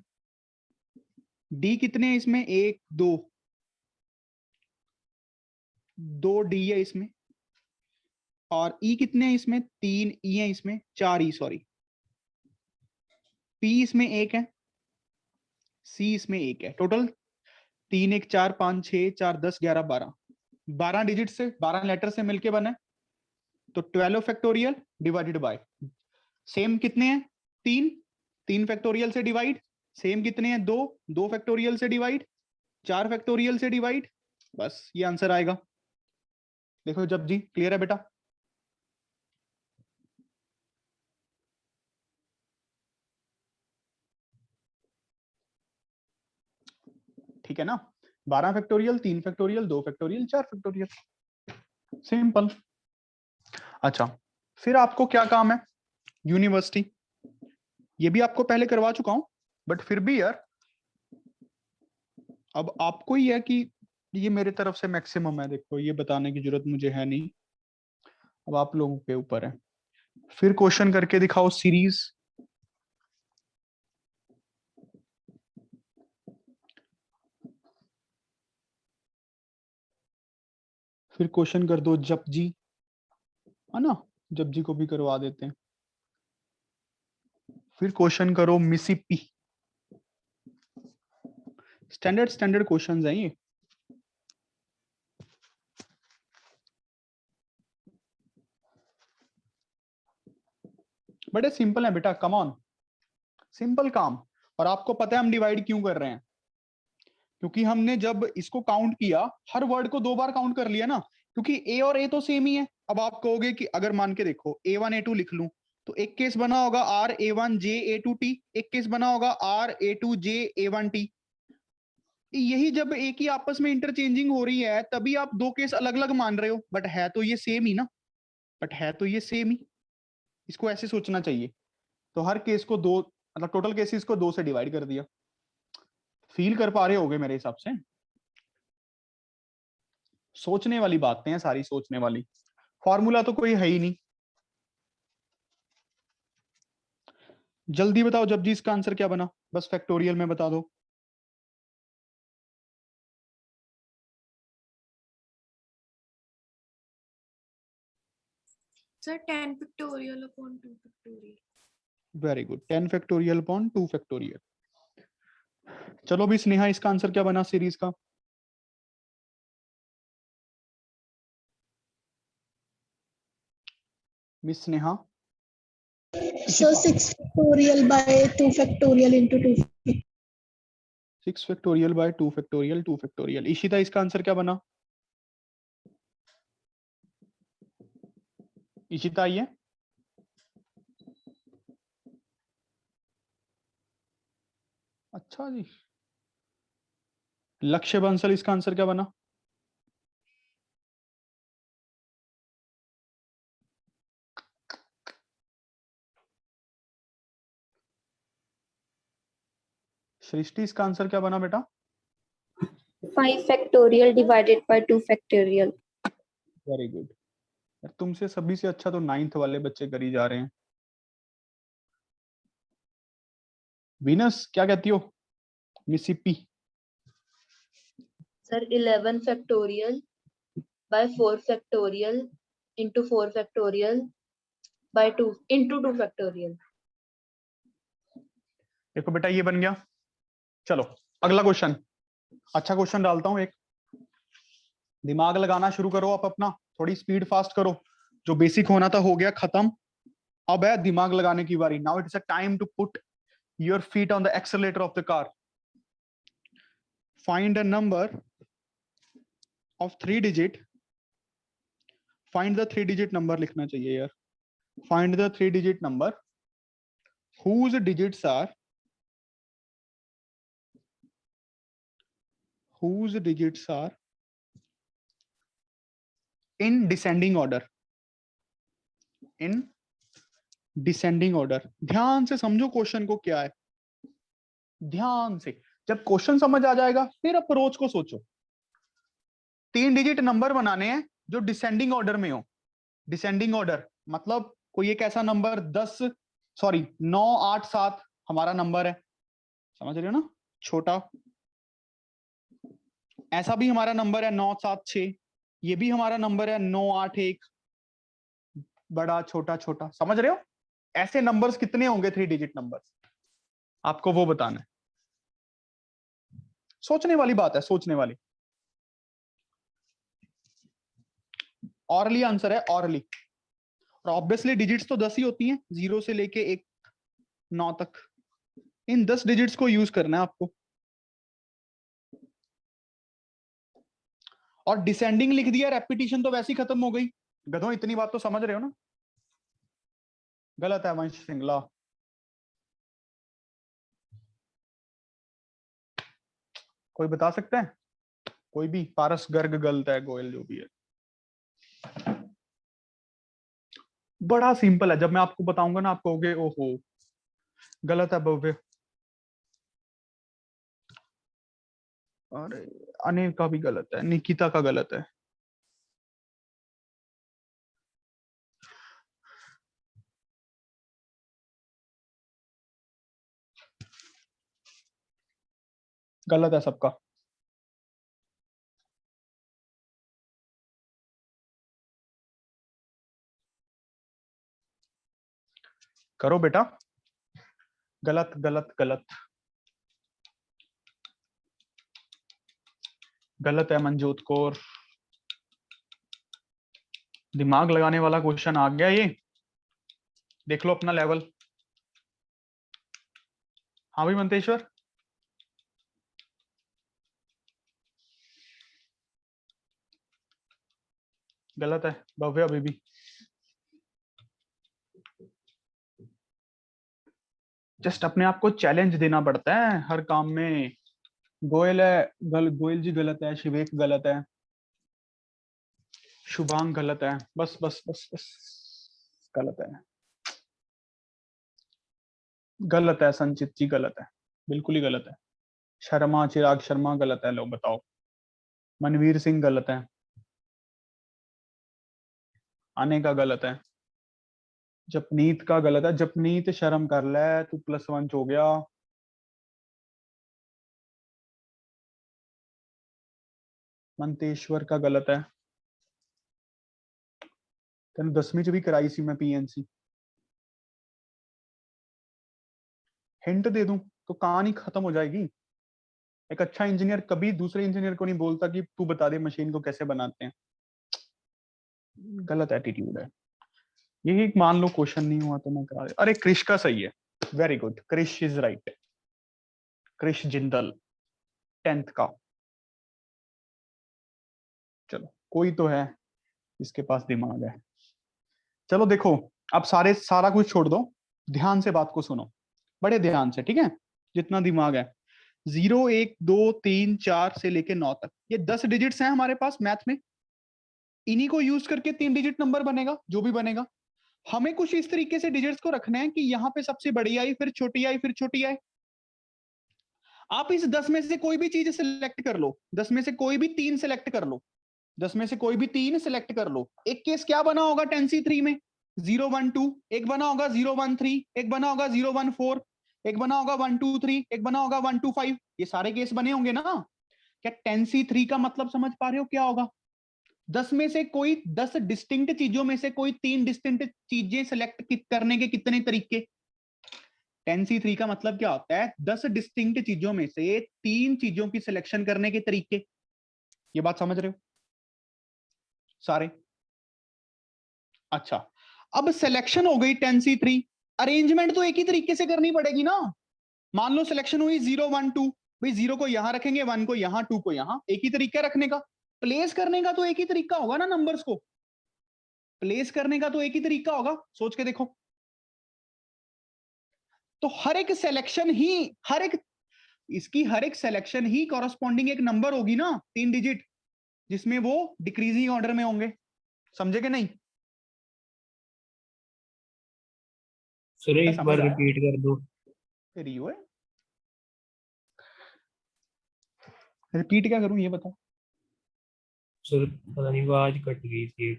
[SPEAKER 1] डी कितने हैं इसमें, 1 2 डी है इसमें। और ई कितने हैं इसमें, 3 ई है इसमें, 4 ई सॉरी। पी इसमें 1 है, सी इसमें 1 है। टोटल 3 1 4 5 6 4 10 11 12, 12 डिजिट से 12 लेटर से मिलके बना है। तो 12 फैक्टोरियल डिवाइडेड बाय सेम कितने हैं, 3 3 फैक्टोरियल से डिवाइड, सेम कितने हैं 2 2 फैक्टोरियल से डिवाइड, 4 फैक्टोरियल से डिवाइड, बस ये आंसर आएगा। देखो जब जी क्लियर है बेटा। ठीक है ना, 12 factorial 3 factorial 2 factorial 4 factorial, simple. अच्छा फिर आपको क्या काम है, यूनिवर्सिटी, ये भी आपको पहले करवा चुका हूं, बट फिर भी यार अब आपको ही है कि ये मेरे तरफ से मैक्सिमम है। देखो ये बताने की जरूरत मुझे है नहीं, अब आप लोगों के ऊपर है। फिर क्वेश्चन करके दिखाओ सीरीज। फिर क्वेश्चन कर दो जपजी, है ना, जपजी को भी करवा देते हैं। फिर क्वेश्चन करो मिसिपी। स्टैंडर्ड क्वेश्चंस हैं ये। बड़े सिंपल है बेटा, कम ऑन, सिंपल काम। और आपको पता है हम डिवाइड क्यों कर रहे हैं, क्योंकि हमने जब इसको काउंट किया हर वर्ड को 2 बार काउंट कर लिया ना, क्योंकि ए और ए तो सेम ही है। अब आप कहोगे कि अगर मान के देखो A1 A2 लिख लूं, तो एक केस बना होगा R A1J A2T, एक केस बना होगा R A2J A1T। यही जब एक ही आपस में इंटरचेंजिंग हो रही है तभी आप 2 केस अलग अलग मान रहे हो, बट है तो ये सेम ही ना, बट है तो ये सेम ही। इसको ऐसे सोचना चाहिए। तो हर केस को 2, मतलब टोटल केसेस को 2 से डिवाइड कर दिया। फील कर पा रहे होगे मेरे हिसाब से। सोचने वाली बातें हैं सारी, सोचने वाली। फॉर्मूला तो कोई है ही नहीं। जल्दी बताओ जब जी इसका आंसर क्या बना, बस फैक्टोरियल में बता दो।
[SPEAKER 2] Sir, 10 factorial upon 2 factorial.
[SPEAKER 1] Very good, 10 factorial upon 2 factorial. चलो भी स्नेहा इसका आंसर क्या बना सीरीज का। Miss Sneha.
[SPEAKER 6] So 6 factorial by 2 factorial into 2.
[SPEAKER 1] 6 factorial by 2 factorial 2 factorial. Ishita इसका आंसर क्या बना, इशिता आइए। अच्छा जी। लक्ष्य बंसल इसका आंसर क्या बना, सृष्टि इसका आंसर क्या बना बेटा।
[SPEAKER 3] 5 factorial divided by 2 factorial.
[SPEAKER 1] Very good. तुमसे सभी से अच्छा तो 9th वाले बच्चे कर ही जा रहे हैं। वीनस क्या कहती हो, मिसिपी।
[SPEAKER 7] Sir, 11 factorial by 4 factorial into 4 factorial by 2 into 2 factorial.
[SPEAKER 1] देखो बेटा ये बन गया। चलो अगला क्वेश्चन, अच्छा क्वेश्चन डालता हूं एक। दिमाग लगाना शुरू करो आप अपना, थोड़ी स्पीड फास्ट करो। जो बेसिक होना था हो गया खत्म, अब है दिमाग लगाने की बारी। Now it's a time to put your feet on the accelerator of the car. Find a number of 3 digit, find the 3 digit number लिखना चाहिए यार। Find the 3 digit number whose digits are whose digits are in descending order. in descending order. ध्यान से समझो question को क्या है, ध्यान से। जब क्वेश्चन समझ आ जाएगा फिर अप्रोच को सोचो। 3 डिजिट नंबर बनाने हैं जो डिसेंडिंग ऑर्डर में हो। डिसेंडिंग ऑर्डर मतलब कोई एक ऐसा नंबर 9 8 7 हमारा नंबर है, समझ रहे हो ना, छोटा। ऐसा भी हमारा नंबर है 9 7 6, ये भी हमारा नंबर है 9 8 1, बड़ा छोटा छोटा, समझ रहे हो। ऐसे नंबर्स कितने होंगे 3 डिजिट नंबर्स, आपको वो बताना है। सोचने वाली बात है, सोचने वाली। ऑरली आंसर है, ऑरली। और ऑब्वियसली डिजिट्स तो 10 ही होती हैं, 0 से लेके 9 तक। इन 10 डिजिट्स को यूज करना है आपको। और डिसेंडिंग लिख दिया, रेपिटेशन तो वैसे ही खत्म हो गई। गधों, इतनी बात तो समझ रहे हो ना। गलत है वंश सिंगला। कोई बता सकता है? कोई भी? पारस गर्ग गलत है, गोयल जो भी है। बड़ा सिंपल है, जब मैं आपको बताऊंगा ना आप कहोगे ओहो। गलत है भव्य। अरे अनिल का भी गलत है, निकिता का गलत है। गलत है सबका। करो बेटा। गलत गलत गलत गलत है मनजोत कौर। दिमाग लगाने वाला क्वेश्चन आ गया ये, देख लो अपना लेवल। हाँ भाई मंतेश्वर। गलत है भव्य अभी भी। जस्ट अपने आप को चैलेंज देना पड़ता है हर काम में। गोयल है गोयल जी गलत है, शिवेक गलत है, शुभांग गलत है। बस बस बस बस, गलत है, गलत है। संचित जी गलत है, बिल्कुल ही गलत है। शर्मा, चिराग शर्मा गलत है। लो बताओ। मनवीर सिंह गलत है। आने का गलत है। जपनीत का गलत है। जपनीत शर्म कर ले, तू +1 हो गया। मंतेश्वर का गलत है। तेन 10वीं च भी कराई सी मैं पीएनसी। हिंट दे दूं तो कहानी खत्म हो जाएगी। एक अच्छा इंजीनियर कभी दूसरे इंजीनियर को नहीं बोलता कि तू बता दे मशीन को कैसे बनाते हैं। गलत एटीट्यूड है। यही मान लो क्वेश्चन नहीं हुआ तो मैं करा दे। अरे क्रिश का सही है, very good, Krish is right. Krish Jindal 10th का। चलो कोई तो है इसके पास दिमाग है। चलो देखो, अब सारा कुछ छोड़ दो, ध्यान से बात को सुनो, बड़े ध्यान से, ठीक है। जितना दिमाग है, 0 1 2 3 4 से लेके 9 तक, ये 10 डिजिट्स हैं हमारे पास मैथ में। इन्हीं को यूज करके 3 डिजिट नंबर बनेगा, जो भी बनेगा। हमें कुछ इस तरीके से डिजिट्स को रखना है कि यहाँ पे सबसे बड़ी आई, फिर छोटी आई, फिर छोटी आई। आप इस 10 में से कोई भी चीज सिलेक्ट कर लो, 10 में से कोई भी 3 सिलेक्ट कर लो, 10 में से कोई भी 3 सिलेक्ट कर लो। एक केस क्या बना होगा 10C3 में? 0 1 2, एक बना होगा 0 1 3, एक बना होगा 0 1 4, एक बना होगा 1 2 3, एक बना होगा 1 2 5। ये सारे केस बने होंगे ना। क्या 10C3 का मतलब समझ पा रहे हो क्या होगा? 10 में से कोई 10 डिस्टिंक्ट चीजों में से कोई 3 डिस्टिंक्ट चीजें सिलेक्ट करने के कितने तरीके? 10C3 का मतलब क्या होता है? 10 डिस्टिंक्ट चीजों में से 3 चीजों की सिलेक्शन करने के तरीके। ये बात समझ रहे हो सारे? अच्छा, अब सिलेक्शन हो गई 10C3, अरेंजमेंट तो एक ही तरीके से करनी पड़ेगी ना। मान लो सिलेक्शन हुई 0 1 2, भाई 0 को यहां रखेंगे, 1 को यहां, 2 को यहां, एक ही तरीका रखने का। प्लेस करने का तो एक ही तरीका होगा ना, नंबर्स को प्लेस करने का तो एक ही तरीका होगा। सोच के देखो। तो हर एक सिलेक्शन ही, हर एक इसकी हर एक सिलेक्शन ही कॉरस्पॉन्डिंग एक नंबर होगी ना, 3 डिजिट, जिसमें वो डिक्रीजिंग ऑर्डर में होंगे। समझे कि नहीं?
[SPEAKER 8] सर एक
[SPEAKER 1] समझ
[SPEAKER 8] बार
[SPEAKER 1] आया?
[SPEAKER 8] रिपीट कर दो।
[SPEAKER 1] फिर यू है, रिपीट क्या करूं ये बताओ।
[SPEAKER 8] सर पता नहीं आवाज कट गई थी।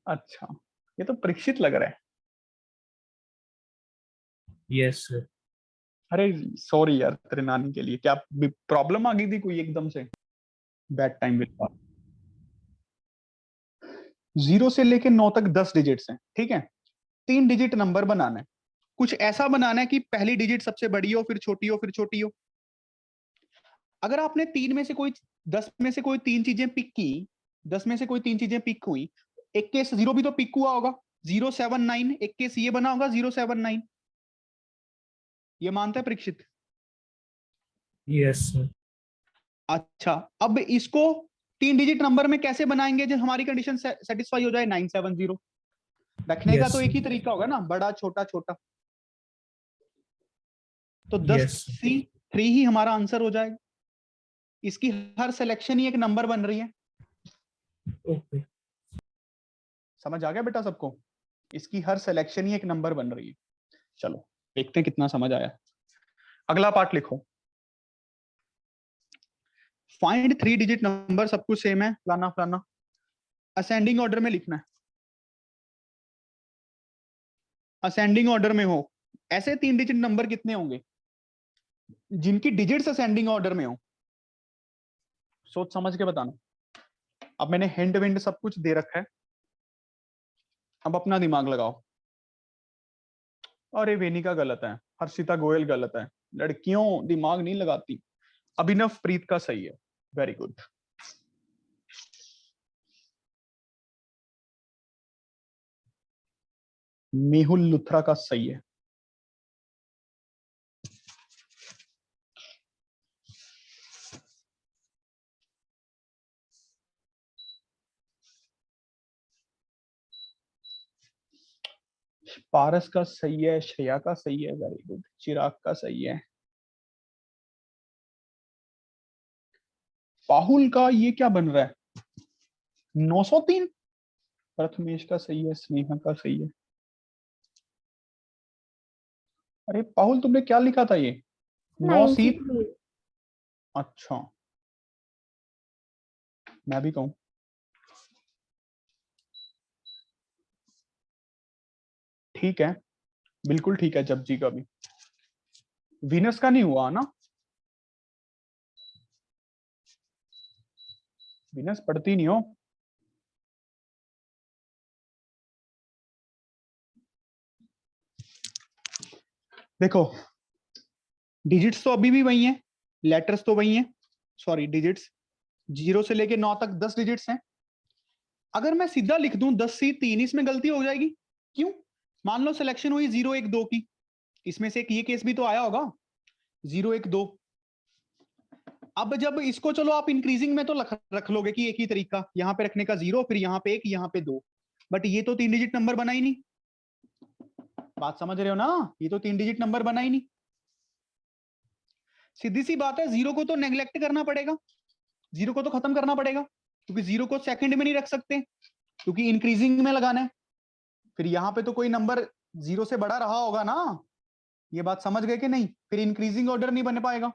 [SPEAKER 1] अच्छा, ये तो परीक्षित लग रहा है।
[SPEAKER 8] Yes sir.
[SPEAKER 1] अरे सॉरी यार, तेरे नानी के लिए क्या प्रॉब्लम आ गई थी कोई एकदम से? बैड टाइम विद 0 से लेके 9 तक 10 डिजिट्स हैं, ठीक है? 3 डिजिट नंबर बनाना है। कुछ ऐसा बनाना है कि पहली डिजिट सबसे बड़ी हो, फिर छोटी हो, फिर छोटी हो। अगर आपने 3 में से कोई 10 में से कोई 3 चीजें पिक की, 10 में से कोई 3 चीजें पिक हुई, एक केस 0 भी तो पिक हुआ होगा, 079, एक केस ये बना होगा 079। ये मानता है परीक्षित?
[SPEAKER 8] Yes sir.
[SPEAKER 1] अच्छा, अब इसको 3 डिजिट नंबर में कैसे बनाएंगे जब हमारी कंडीशन सेटिस्फाई हो जाए? 970 रखने का
[SPEAKER 8] Yes,
[SPEAKER 1] तो एक ही
[SPEAKER 8] sir.
[SPEAKER 1] तरीका होगा ना, बड़ा छोटा छोटा। तो 10
[SPEAKER 8] Yes, sir.
[SPEAKER 1] C 3 ही हमारा आंसर हो जाएगा। इसकी हर सिलेक्शन ही एक नंबर बन रही है।
[SPEAKER 8] Okay.
[SPEAKER 1] समझ आ गया बेटा सबको? इसकी हर सिलेक्शन ही एक नंबर बन रही है। चलो देखते हैं कितना समझ आया। अगला पार्ट लिखो। फाइंड 3 डिजिट नंबर, सब कुछ सेम है, फलाना फलाना। असेंडिंग ऑर्डर में लिखना है, असेंडिंग ऑर्डर में हो। ऐसे 3 डिजिट नंबर कितने होंगे जिनकी डिजिट्स असेंडिंग ऑर्डर में हो? सोच समझ के बताना। अब मैंने हिंट विंड सब कुछ दे रखा है, अब अपना दिमाग लगाओ। अरे वेनिका गलत है, हर्षिता गोयल गलत है, लड़कियों दिमाग नहीं लगाती। अभिनव प्रीत का सही है, वेरी गुड। मेहुल लुथरा का सही है। पारस का सही है, श्रेया का सही है, वेरी गुड। चिराग का सही है। पाहुल का ये क्या बन रहा है? 903। प्रथमेश का सही है, स्नेहा का सही है। अरे पाहुल तुमने क्या लिखा था ये? 9C। अच्छा, मैं भी कहूं। ठीक है, बिल्कुल ठीक है। जब जी का भी, वीनस का नहीं हुआ ना? वीनस पढ़ती नहीं हो? देखो, डिजिट्स तो अभी भी वही हैं, लेटर्स तो वही हैं, सॉरी डिजिट्स 0 से लेके 9 तक 10 डिजिट्स हैं। अगर मैं सीधा लिख दूं 10C3, इसमें गलती हो जाएगी। क्यों? मान लो सिलेक्शन हुई 0 1 2 की, इसमें से एक ये केस भी तो आया होगा 0 1 2। अब जब इसको चलो आप इंक्रीजिंग में तो रख लोगे कि एक ही तरीका, यहाँ पे रखने का 0, फिर यहाँ पे 1, यहाँ पे 2, बट ये तो 3 डिजिट नंबर बना ही नहीं। बात समझ रहे हो ना? ये तो 3 डिजिट नंबर बना ही नहीं। सीधी सी बात है, 0 को तो नेग्लेक्ट करना पड़ेगा, 0 को तो खत्म करना पड़ेगा, क्योंकि 0 को सेकंड में नहीं रख सकते, क्योंकि इंक्रीजिंग में लगाना है। फिर यहाँ पे तो कोई नंबर 0 से बड़ा रहा होगा ना। ये बात समझ गए कि नहीं? फिर इंक्रीजिंग ऑर्डर नहीं बन पाएगा।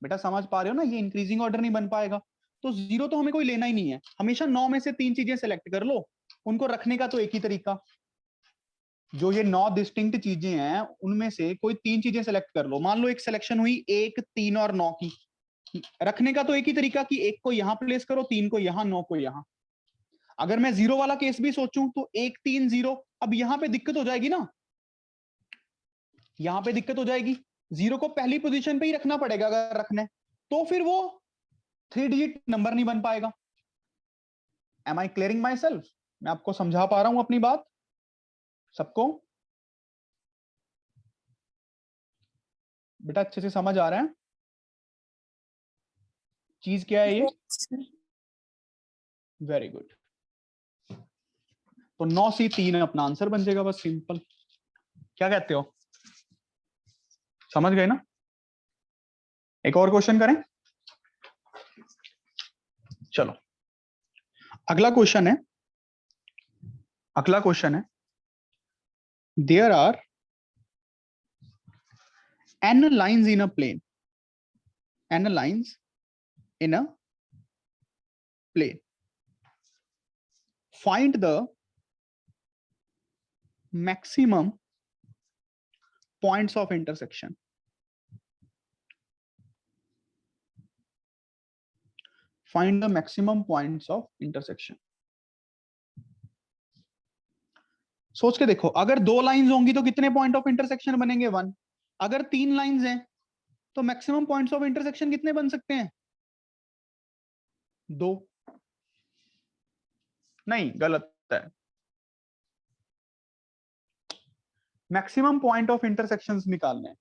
[SPEAKER 1] बेटा समझ पा रहे हो ना? ये इंक्रीजिंग ऑर्डर नहीं बन पाएगा। तो 0 तो हमें कोई लेना ही नहीं है। हमेशा 9 में से 3 चीजें सेलेक्ट कर लो, उनको रखने का तो एक ही तरीका, जो ये 9 डिस्टिंक्ट चीजें हैं उनमें से कोई 3 चीजें सेलेक्ट कर लो। मान लो एक सिलेक्शन हुई 1 3 और 9 की, रखने का तो एक ही तरीका कि 1 को यहां प्लेस करो, 3 को यहां, 9 को यहां। अगर मैं 0 वाला केस भी सोचूं तो 1 3 0, अब यहां पे दिक्कत हो जाएगी ना, यहां पे दिक्कत हो जाएगी। 0 को पहली पोजीशन पे ही रखना पड़ेगा अगर रखना है, तो फिर वो 3 डिजिट नंबर नहीं बन पाएगा। Am I clearing myself? मैं आपको समझा पा रहा हूं अपनी बात सबको? बेटा अच्छे से समझ आ रहा है? चीज क्या है ये? Very good. तो 9C3 अपना आंसर बन जाएगा, बस सिंपल। क्या कहते हो? समझ गए ना? एक और क्वेश्चन करें, चलो अगला क्वेश्चन है, there are n lines in a plane, n lines in a plane, find the maximum points of intersection. Find the maximum points of intersection. सोच के देखो, अगर 2 लाइंस होंगी तो कितने पॉइंट ऑफ इंटरसेक्शन बनेंगे? 1। अगर 3 लाइंस हैं तो मैक्सिमम पॉइंट्स ऑफ इंटरसेक्शन कितने बन सकते हैं? 2। नहीं, गलत है। मैक्सिमम पॉइंट ऑफ इंटरसेक्शंस निकालने हैं।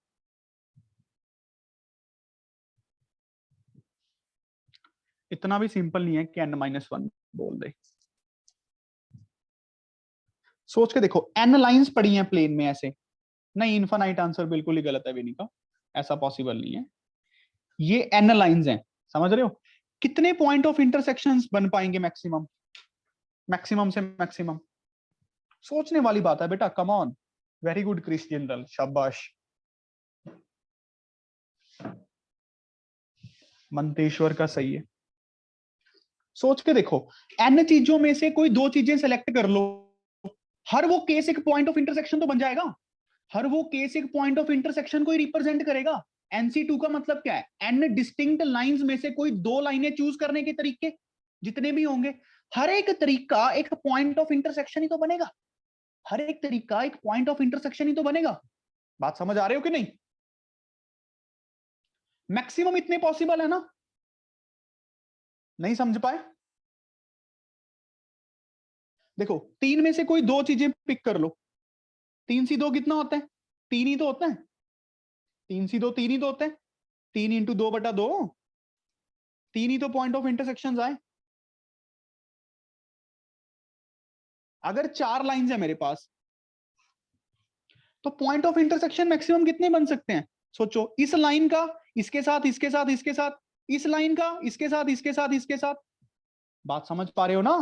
[SPEAKER 1] इतना भी सिंपल नहीं है कि n-1 बोल दे। सोच के देखो, n लाइंस पड़ी हैं प्लेन में ऐसे, नहीं इनफाइनाइट आंसर बिल्कुल ही गलत है विनी का, ऐसा पॉसिबल नहीं है। ये n लाइंस हैं, समझ रहे हो? कितने पॉइंट ऑफ इंटरसेक्शंस बन पाएंगे मैक्सिमम? मैक्सिमम से मैक्सिमम सोचने वाली बात है बेटा, come on. Very good Kris जनरल, शाबाश। मंतेश्वर का सही है। सोच के देखो, n चीजों में से कोई 2 चीजें सेलेक्ट कर लो, हर वो केस एक पॉइंट ऑफ इंटरसेक्शन तो बन जाएगा। हर वो केस एक पॉइंट ऑफ इंटरसेक्शन को ही रिप्रेजेंट करेगा। NC2 का मतलब क्या है? n डिस्टिंक्ट लाइंस में से कोई 2 लाइनें चूज करने के तरीके जितने भी होंगे, हर एक तरीका एक पॉइंट ऑफ इंटरसेक्शन ही तो बनेगा। हर एक तरीका एक पॉइंट ऑफ इंटरसेक्शन ही तो बनेगा। बात समझ आ रही हो कि नहीं? मैक्सिमम इतने पॉसिबल है ना? नहीं समझ पाए? देखो, 3 में से कोई 2 चीजें पिक कर लो। 3 × 2 कितना होता है? 3 ही तो होता है। 3 × 2 3 ही तो होता है। 3 × 2/2 3 ही तो पॉइंट ऑफ इंटरसेक्शन आए। अगर 4 लाइंस है मेरे पास, तो पॉइंट ऑफ इंटरसेक्शन मैक्सिमम कितने बन सकते हैं? सोचो, इस लाइन का इसके साथ, इसके साथ, इसके साथ, इस लाइन का इसके साथ, इसके साथ, इसके साथ। बात समझ पा रहे हो ना?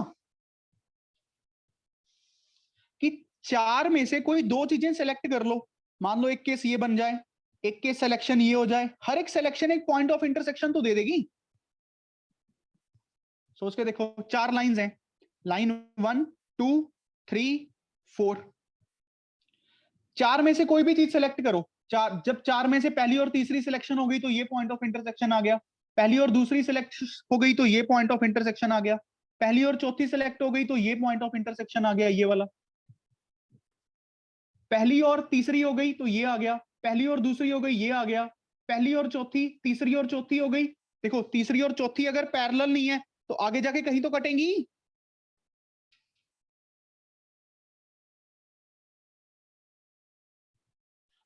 [SPEAKER 1] कि 4 में से कोई 2 चीजें सेलेक्ट कर लो। मान लो एक केस ये बन जाए, एक केस सिलेक्शन ये हो जाए, हर एक सिलेक्शन एक पॉइंट ऑफ इंटरसेक्शन तो दे देगी। सोच के देखो, 4 लाइंस हैं, लाइन 1 2 3 4। 4 में से कोई भी चीज सेलेक्ट करो। जब 4 में से पहली और तीसरी सिलेक्शन हो गई तो ये पॉइंट ऑफ इंटरसेक्शन आ गया। पहली और दूसरी सिलेक्ट हो गई तो ये पॉइंट ऑफ इंटरसेक्शन आ गया। पहली और चौथी सिलेक्ट हो गई तो ये पॉइंट ऑफ इंटरसेक्शन आ गया, ये वाला। पहली और तीसरी हो गई तो ये आ गया। पहली और दूसरी हो गई, ये आ गया। पहली और चौथी, तीसरी और चौथी हो गई। देखो, तीसरी और चौथी अगर पैरेलल नहीं है तो आगे जाके कहीं तो कटेंगी।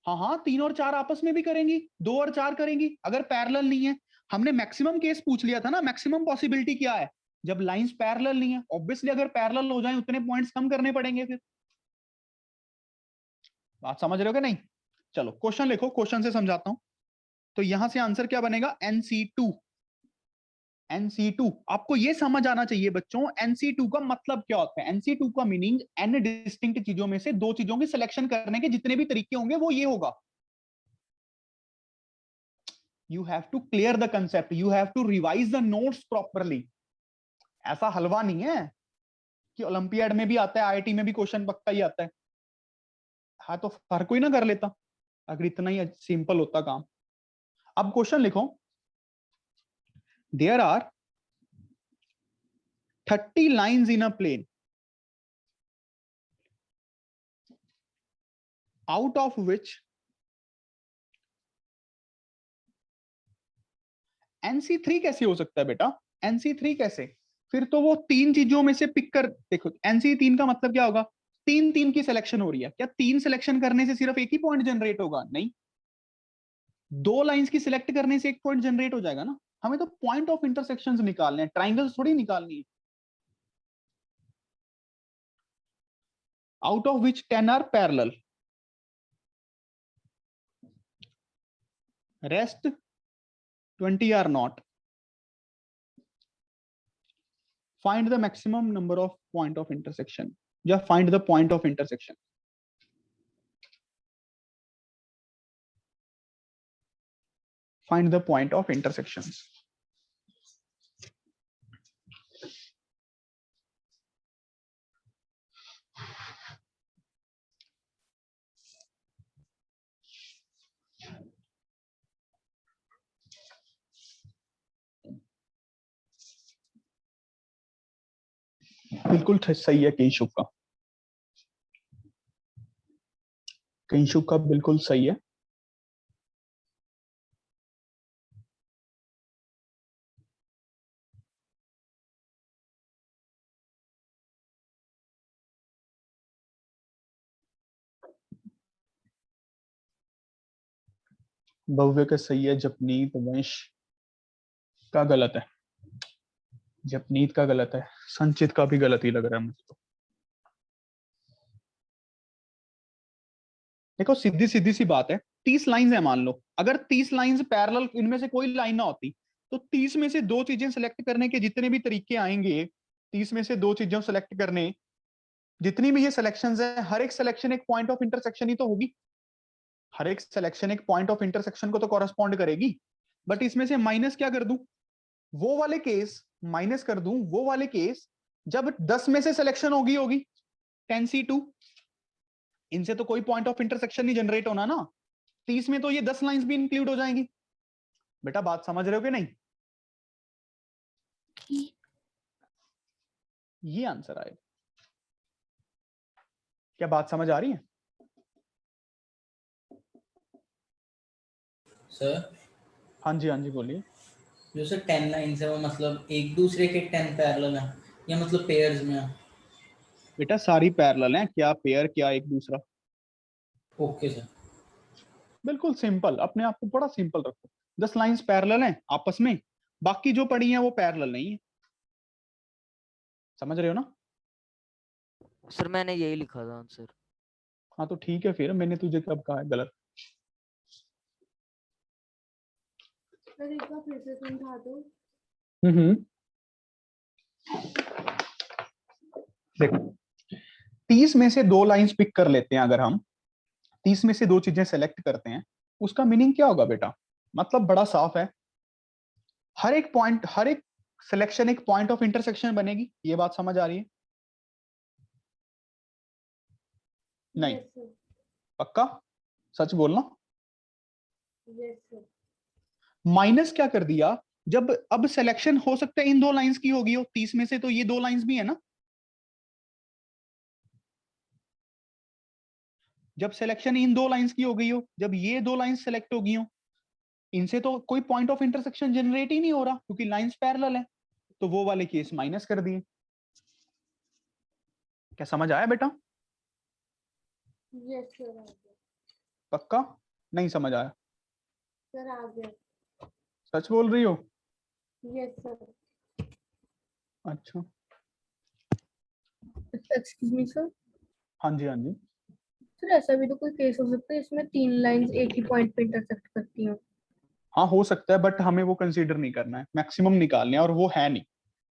[SPEAKER 1] हाँ हाँ, 3 और 4 आपस में भी करेंगी, 2 और 4 करेंगी अगर पैरेलल नहीं है। हमने मैक्सिमम केस पूछ लिया था ना, मैक्सिमम पॉसिबिलिटी क्या है? जब लाइंस पैरेलल नहीं है। ऑब्वियसली अगर पैरेलल हो जाए उतने पॉइंट्स कम करने पड़ेंगे फिर। बात समझ रहे हो कि नहीं? चलो क्वेश्चन लिखो, क्वेश्चन से समझाता हूं। तो यहां से आंसर क्या बनेगा? NC2। NC2 आपको ये समझ आना चाहिए बच्चों, NC2 का मतलब क्या होता है? NC2 का मीनिंग n डिस्टिंक्ट चीजों में से 2 चीजों की सिलेक्शन करने के जितने भी तरीके होंगे वो ये होगा। You have to clear the concept, you have to revise the notes properly। ऐसा हलवा नहीं है कि ओलंपियाड में भी आता है, IIT में भी क्वेश्चन पक्का ही आता है। हाँ, तो हर कोई ना कर लेता अगर इतना ही सिंपल होता काम। अब क्वेश्चन लिखो, there are 30 lines in a plane, out of which NC3 कैसे हो सकता है बेटा? NC3 कैसे? फिर तो वो 3 चीजों में से पिक कर। देखो, NC3 का मतलब क्या होगा? 3 की सिलेक्शन हो रही है। क्या 3 सिलेक्शन करने से सिर्फ एक ही पॉइंट जनरेट होगा? नहीं, 2 लाइंस की सिलेक्ट करने से एक पॉइंट जनरेट हो जाएगा ना। हमें तो पॉइंट ऑफ इंटरसेक्शंस निकालने हैं, ट्राइंगल्स थोड़ी निकालनी है। Out of which 10 are parallel, rest 20 are not. Find the maximum number of point of intersection. Just find the point of intersection. Find the point of intersections. बिल्कुल सही है किंशुक का, किंशुक का बिल्कुल सही है। भव्य का सही है, जपनीत वंश का गलत है, जपनीत का गलत है, संचित का भी गलत ही लग रहा है मुझे तो। देखो सीधी सीधी सी बात है, 30 लाइंस है मान लो, अगर 30 लाइंस पैरेलल इनमें से कोई लाइन ना होती तो 30 में से 2 चीजें सेलेक्ट करने के जितने भी तरीके आएंगे, 30 में से 2 चीजें सेलेक्ट करने, जितनी भी ये सिलेक्शंस है, हर एक सिलेक्शन एक पॉइंट ऑफ इंटरसेक्शन ही तो होगी, हर एक सिलेक्शन एक पॉइंट ऑफ इंटरसेक्शन को तो कॉरेस्पॉन्ड करेगी। बट इसमें से माइनस क्या कर दूं, वो वाले केस माइनस कर दूं, वो वाले केस जब 10 में से सिलेक्शन होगी 10C2, इनसे तो कोई पॉइंट ऑफ इंटरसेक्शन नहीं जनरेट होना ना, 30 में तो ये 10 लाइंस भी इंक्लूड हो जाएंगी। बेटा बात समझ रहे हो कि नहीं? ये आंसर आएगा। क्या बात समझ आ रही है?
[SPEAKER 9] सर
[SPEAKER 1] हाँ जी बोलिए।
[SPEAKER 9] जो सर 10 लाइंस है वो मतलब एक दूसरे के 10 पैरेलल है या मतलब पेयर्स में है?
[SPEAKER 1] बेटा सारी पैरेलल हैं, क्या पेयर क्या एक दूसरा।
[SPEAKER 9] Okay sir.
[SPEAKER 1] बिल्कुल सिंपल, अपने आप को बड़ा सिंपल रखो। 10 लाइंस पैरेलल हैं आपस में, बाकी जो पड़ी हैं वो पैरेलल नहीं है। समझ रहे हो ना?
[SPEAKER 10] सर मैंने यही लिखा था आंसर।
[SPEAKER 1] हाँ तो ठीक है, फिर मैंने तुझे कब कहा है गलत?
[SPEAKER 2] सर एक बार फिर से समझा दो।
[SPEAKER 1] देखो 30 में से 2 लाइंस पिक कर लेते हैं, अगर हम 30 में से 2 चीजें सेलेक्ट करते हैं, उसका मीनिंग क्या होगा बेटा? मतलब बड़ा साफ है, हर एक पॉइंट, हर एक सिलेक्शन एक पॉइंट ऑफ इंटरसेक्शन बनेगी। ये बात समझ आ रही है? नहीं
[SPEAKER 2] Yes, sir.
[SPEAKER 1] पक्का सच बोलना।
[SPEAKER 2] Yes, sir.
[SPEAKER 1] माइनस क्या कर दिया, जब अब सिलेक्शन हो सकता है इन 2 लाइंस की होगी हो, 30 में से तो ये 2 लाइंस भी है ना। जब सिलेक्शन इन 2 लाइंस की हो गई हो, जब ये 2 लाइंस सेलेक्ट हो गई हो, इनसे तो कोई पॉइंट ऑफ इंटरसेक्शन जनरेट ही नहीं हो रहा क्योंकि लाइंस पैरेलल है, तो वो वाले केस माइनस कर दिए। क्या समझ आया बेटा?
[SPEAKER 2] Yes, sir. आ गया।
[SPEAKER 1] पक्का नहीं समझ आया?
[SPEAKER 2] सर आ गया।
[SPEAKER 1] सच बोल रही हो?
[SPEAKER 2] Yes, sir.
[SPEAKER 1] अच्छा
[SPEAKER 6] एक्सक्यूज मी सर,
[SPEAKER 1] हाँ जी
[SPEAKER 6] सर ऐसा भी तो कोई केस हो सकता है इसमें 3 लाइंस एक ही पॉइंट पे इंटरसेक्ट करती हैं।
[SPEAKER 1] हाँ हो सकता है, बट हमें वो कंसीडर नहीं करना है, मैक्सिमम निकालने हैं, और वो है नहीं।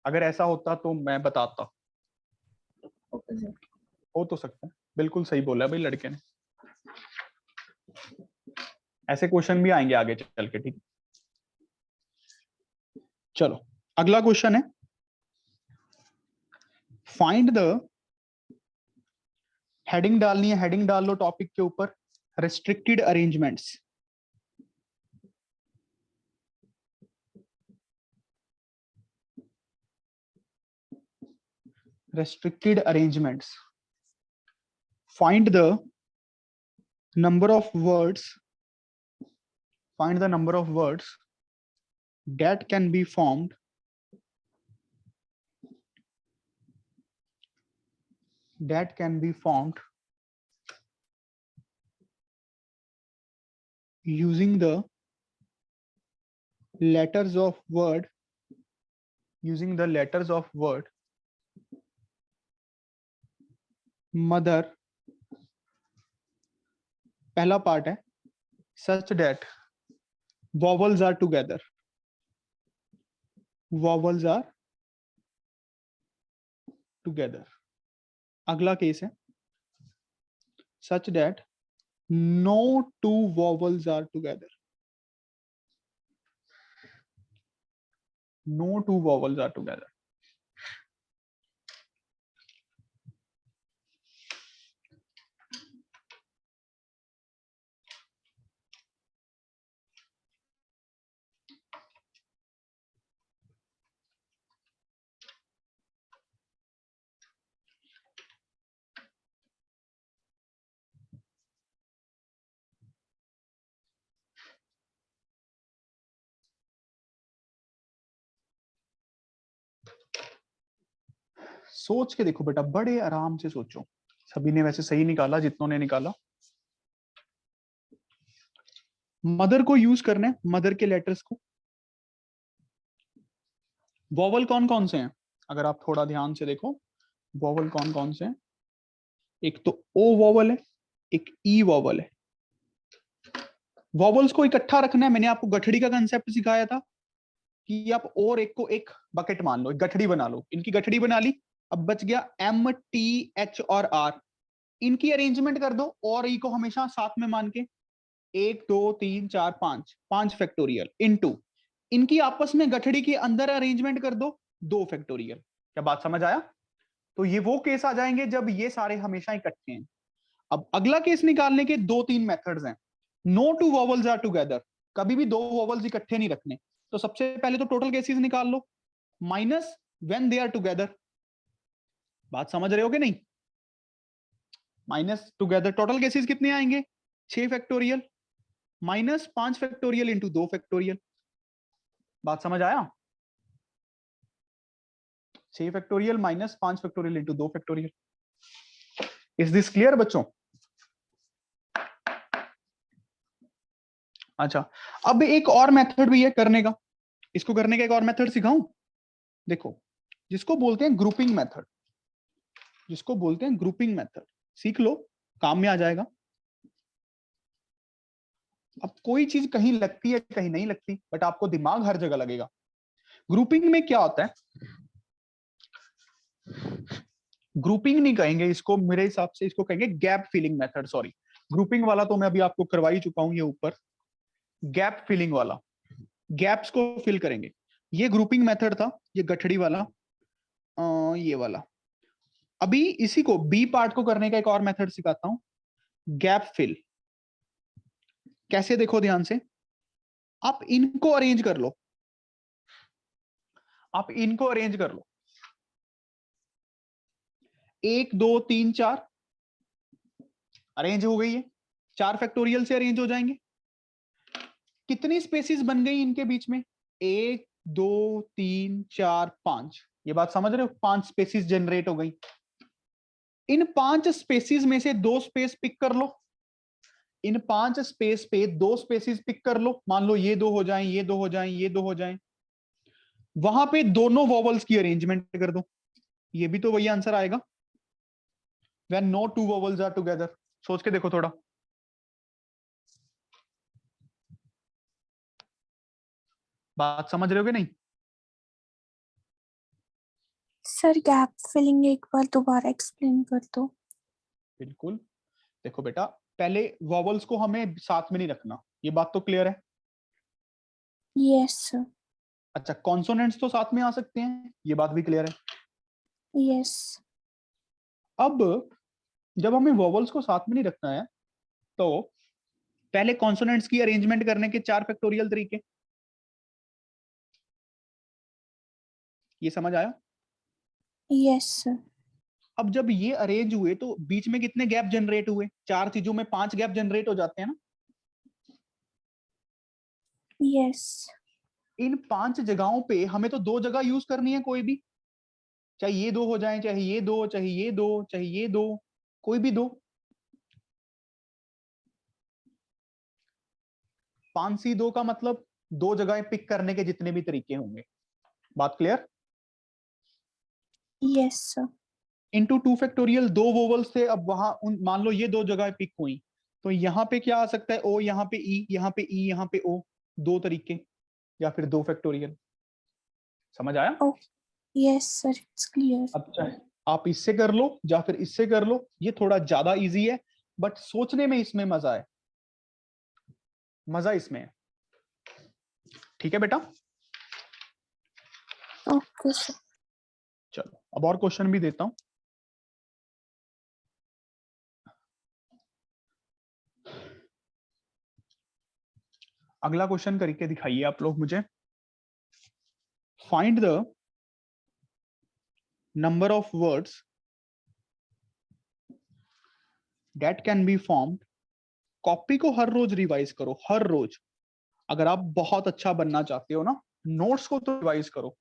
[SPEAKER 1] अगर ऐसा होता तो मैं बताता।
[SPEAKER 6] Okay sir.
[SPEAKER 1] हो तो सकता है, बिल्कुल सही बोला भाई लड़के ने। ऐसे क्वेश्चन भी आएंगे आगे चल के, ठीक। चलो अगला क्वेश्चन है, फाइंड द, हेडिंग डालनी है, हेडिंग डाल लो टॉपिक के ऊपर, restricted arrangements. restricted arrangements. Find the number of words, find the number of words that can be formed using the letters of word, mother, पहला पार्ट है such that vowels are together, vowels are together. अगला case है such that no two vowels are together. No two vowels are together. सोच के देखो बेटा, बड़े आराम से सोचो। सभी ने वैसे सही निकाला जितनों ने निकाला। मदर को यूज करना है, मदर के लेटर्स को। वॉवल कौन कौन से हैं अगर आप थोड़ा ध्यान से देखो, वॉवल कौन कौन से हैं? एक तो ओ वॉवल है, एक ई वॉवल है। वॉवल्स को इकट्ठा रखना है। मैंने आपको गठड़ी का कंसेप्ट सिखाया था कि आप और एक को एक बकेट मान लो, एक गठड़ी बना लो। इनकी गठड़ी बना ली, अब बच गया एम टी एच और आर। इनकी अरेंजमेंट कर दो और ई को हमेशा साथ में मान के 1 2 3 4 5 5 फैक्टोरियल इनटू इनकी आपस में गठड़ी के अंदर अरेंजमेंट कर दो 2 फैक्टोरियल। क्या बात समझ आया? तो ये वो केस आ जाएंगे जब ये सारे हमेशा इकट्ठे हैं। अब अगला केस निकालने के 2-3 मेथड्स हैं। No two vowels are together, कभी भी 2 वॉवल्स इकट्ठे नहीं रखने। तो सबसे पहले तो टोटल केसेस निकाल लो, minus when they are together. बात समझ रहे हो कि नहीं? माइनस टुगेदर टोटल केसेस कितने आएंगे? 6 factorial minus 5 factorial into 2 factorial. बात समझ आया? 6 factorial minus 5 factorial into 2 factorial. Is this clear बच्चों? अच्छा, अब एक और मेथड भी है करने का। इसको करने का एक और मेथड सिखाऊं? देखो, जिसको बोलते हैं ग्रुपिंग मेथड, जिसको बोलते हैं ग्रुपिंग मेथड, सीख लो, काम में आ जाएगा। अब कोई चीज कहीं लगती है कहीं नहीं लगती, बट आपको दिमाग हर जगह लगेगा। ग्रुपिंग में क्या होता है? ग्रुपिंग नहीं कहेंगे इसको, मेरे हिसाब से इसको कहेंगे gap filling method. Sorry, grouping वाला तो मैं अभी आपको करवा ही चुका हूं। ये ऊपर गैप फिलिंग वाला, गैप्स को फिल करेंगे। ये ग्रुपिंग मेथड था, ये गठड़ी वाला, ये वाला। अभी इसी को बी पार्ट को करने का एक और मेथड सिखाता हूं, गैप फिल। कैसे? देखो ध्यान से, आप इनको अरेंज कर लो, आप इनको अरेंज कर लो। 1 2 3 4 अरेंज हो गई है, 4 फैक्टोरियल से अरेंज हो जाएंगे। कितनी स्पेसिस बन गई इनके बीच में? 1 2 3 4 5। ये बात समझ रहे हो? 5 स्पेसिस जनरेट हो गई। इन 5 स्पेसिस में से 2 स्पेस पिक कर लो। इन 5 स्पेस पे 2 स्पेसिस पिक कर लो। मान लो ये 2 हो जाएं, ये 2 हो जाएं, ये 2 हो जाएं। वहां पे दोनों वॉवल्स की अरेंजमेंट कर दो। ये भी तो वही आंसर आएगा, when no two vowels are together. सोच के देखो थोड़ा। बात समझ रहे हो कि नहीं?
[SPEAKER 2] सर गैप फिलिंग एक बार दोबारा एक्सप्लेन कर दो।
[SPEAKER 1] बिल्कुल। देखो बेटा, पहले वॉवल्स को हमें साथ में नहीं रखना, ये बात तो क्लियर है?
[SPEAKER 2] Yes sir.
[SPEAKER 1] अच्छा, कॉन्सोनेंट्स तो साथ में आ सकते हैं, ये बात भी क्लियर है?
[SPEAKER 2] यस।
[SPEAKER 1] अब जब हमें वॉवल्स को साथ में नहीं रखना है, तो पहले कॉन्सोनेंट्स की अरेंजमेंट करने के 4 फैक्टोरियल तरीके। ये समझ आया?
[SPEAKER 2] Yes sir.
[SPEAKER 1] अब जब ये अरेंज हुए तो बीच में कितने गैप जनरेट हुए? 4 चीजों में 5 गैप जनरेट हो जाते हैं ना?
[SPEAKER 2] यस।
[SPEAKER 1] इन 5 जगहों पे हमें तो 2 जगह यूज करनी है कोई भी, चाहे ये 2 हो जाए, चाहे ये 2, चाहे ये 2, चाहे ये 2, कोई भी 2। 5C2 का मतलब 2 जगह पिक करने के जितने भी तरीके होंगे। बात clear?
[SPEAKER 2] Yes sir.
[SPEAKER 1] Into 2 factorial 2 vowels थे। अब वहां मान लो ये 2 जगह पिक हुई, तो यहाँ पे क्या आ सकता है? ओ, यहाँ पे ई, यहाँ पे ई, यहाँ पे ओ। 2 तरीके, या फिर 2 फैक्टोरियल। समझ आया?
[SPEAKER 3] Yes sir, it's clear.
[SPEAKER 1] अब चाहे आप इससे कर लो या फिर इससे कर लो, ये थोड़ा ज्यादा इजी है, बट सोचने में इसमें मजा है, मजा इसमें है। ठीक है बेटा?
[SPEAKER 3] Okay sir.
[SPEAKER 1] चलो अब और क्वेश्चन भी देता हूं। अगला क्वेश्चन करके दिखाइए आप लोग मुझे। Find the number of words that can be formed. Copy को हर रोज रिवाइज करो, हर रोज। अगर आप बहुत अच्छा बनना चाहते हो ना, नोट्स को तो रिवाइज करो।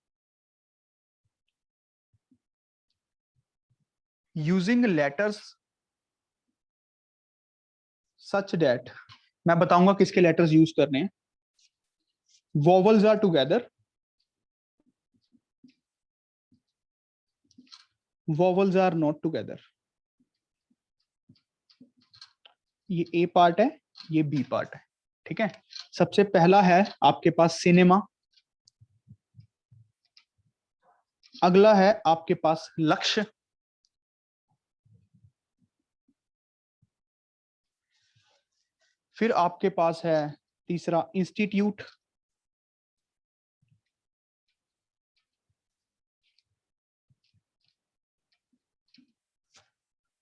[SPEAKER 1] यूजिंग लेटर्स सच दैट, मैं बताऊंगा किसके लेटर्स यूज करने हैं। Vowels are together, vowels are not together. ये ए पार्ट है, ये बी पार्ट है। ठीक है, सबसे पहला है आपके पास सिनेमा, अगला है आपके पास लक्ष्य, फिर आपके पास है तीसरा इंस्टीट्यूट,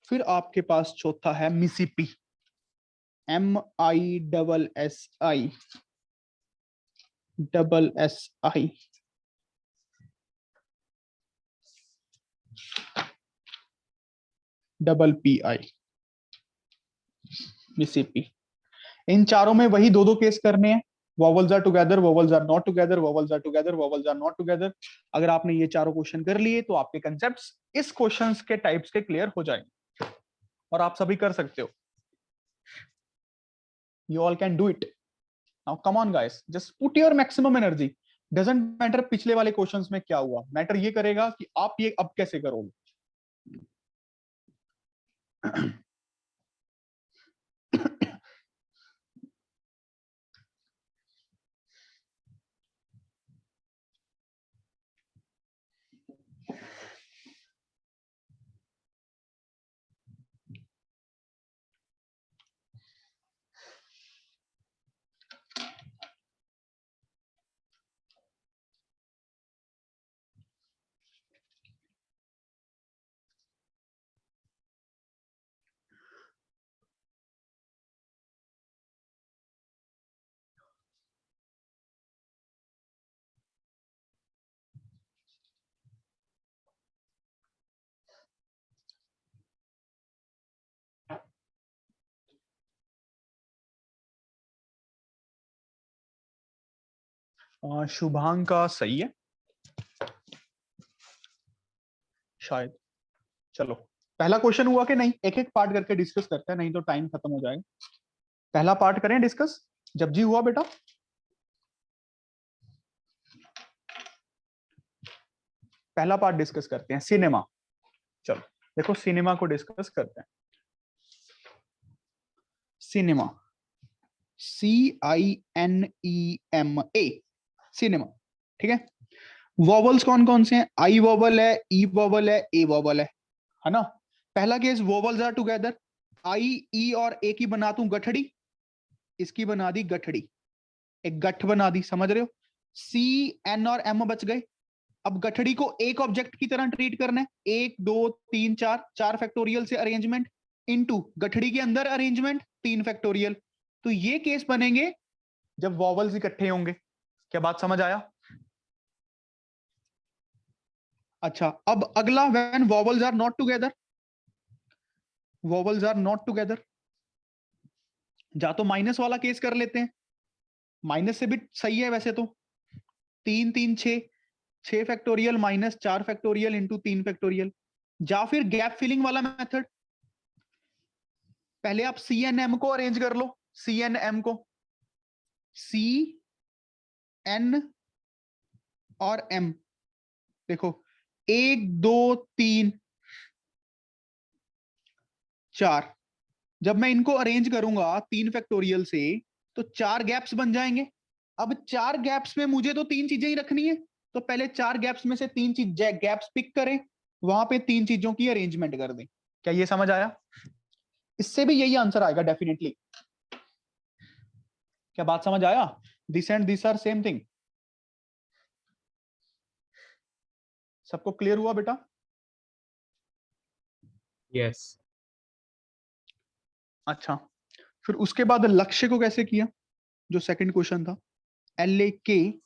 [SPEAKER 1] फिर आपके पास चौथा है मिसिपी, MISSI SSI। PI मिसिपी। इन चारों में वही दो दो केस करने हैं। Vowels are together, vowels are not together, vowels are together, vowels are not together. अगर आपने ये चारों क्वेश्चन कर लिए तो आपके कंसेप्ट्स इस क्वेश्चंस के टाइप्स के क्लियर हो जाएंगे और आप सभी कर सकते हो। You all can do it. Now come on guys, just put your maximum energy. Doesn't matter पिछले वाले क्वेश्चंस में क्या हुआ, मैटर ये करेगा कि आप ये अब कैसे करोगे। शुभांग का सही है शायद। चलो पहला क्वेश्चन हुआ कि नहीं, एक एक पार्ट करके डिस्कस करते हैं, नहीं तो टाइम खत्म हो जाएगा। पहला पार्ट करें डिस्कस। जब जी हुआ बेटा, पहला पार्ट डिस्कस करते हैं, सिनेमा। चलो देखो सिनेमा को डिस्कस करते हैं। Cinema, CINEMA, cinema. ठीक है, वोवल्स कौन कौन से हैं? आई वोवल है, ई वोवल है, ए वोवल है ना। पहला केस वोवल्स आर टुगेदर, आई ई और ए की बना दूं गठड़ी, इसकी बना दी गठड़ी, एक गठ बना दी, समझ रहे हो। सी एन और एम बच गए। अब गठड़ी को एक ऑब्जेक्ट की तरह ट्रीट करना है, 1 2 3 4, 4 फैक्टोरियल से अरेंजमेंट इनटू गठड़ी के अंदर अरेंजमेंट 3 फैक्टोरियल। तो ये केस बनेंगे जब वोवल्स इकट्ठे होंगे। क्या बात समझ आया? अच्छा अब अगला, when vowels are not together, vowels are not together, जा तो माइनस वाला केस कर लेते हैं, माइनस से भी सही है वैसे तो। 3 3 6, 6 factorial minus 4 factorial into 3 factorial, या फिर गैप फिलिंग वाला मेथड। पहले आप CNM को अरेंज कर लो, CNM को, CN और M। देखो 1 2 3 4, जब मैं इनको अरेंज करूंगा 3 फैक्टोरियल से तो 4 गैप्स बन जाएंगे। अब 4 गैप्स में मुझे तो 3 चीजें ही रखनी है, तो पहले 4 गैप्स में से 3 चीज गैप्स पिक करें, वहां पे 3 चीजों की अरेंजमेंट कर दें। क्या ये समझ आया? इससे भी यही आंसर आएगा डेफिनेटली। क्या बात समझ आया? This and this are same thing. सबको क्लियर हुआ बेटा?
[SPEAKER 8] यस।
[SPEAKER 1] अच्छा, फिर उसके बाद लक्ष्य को कैसे किया, जो सेकंड क्वेश्चन था, LAKSHYA।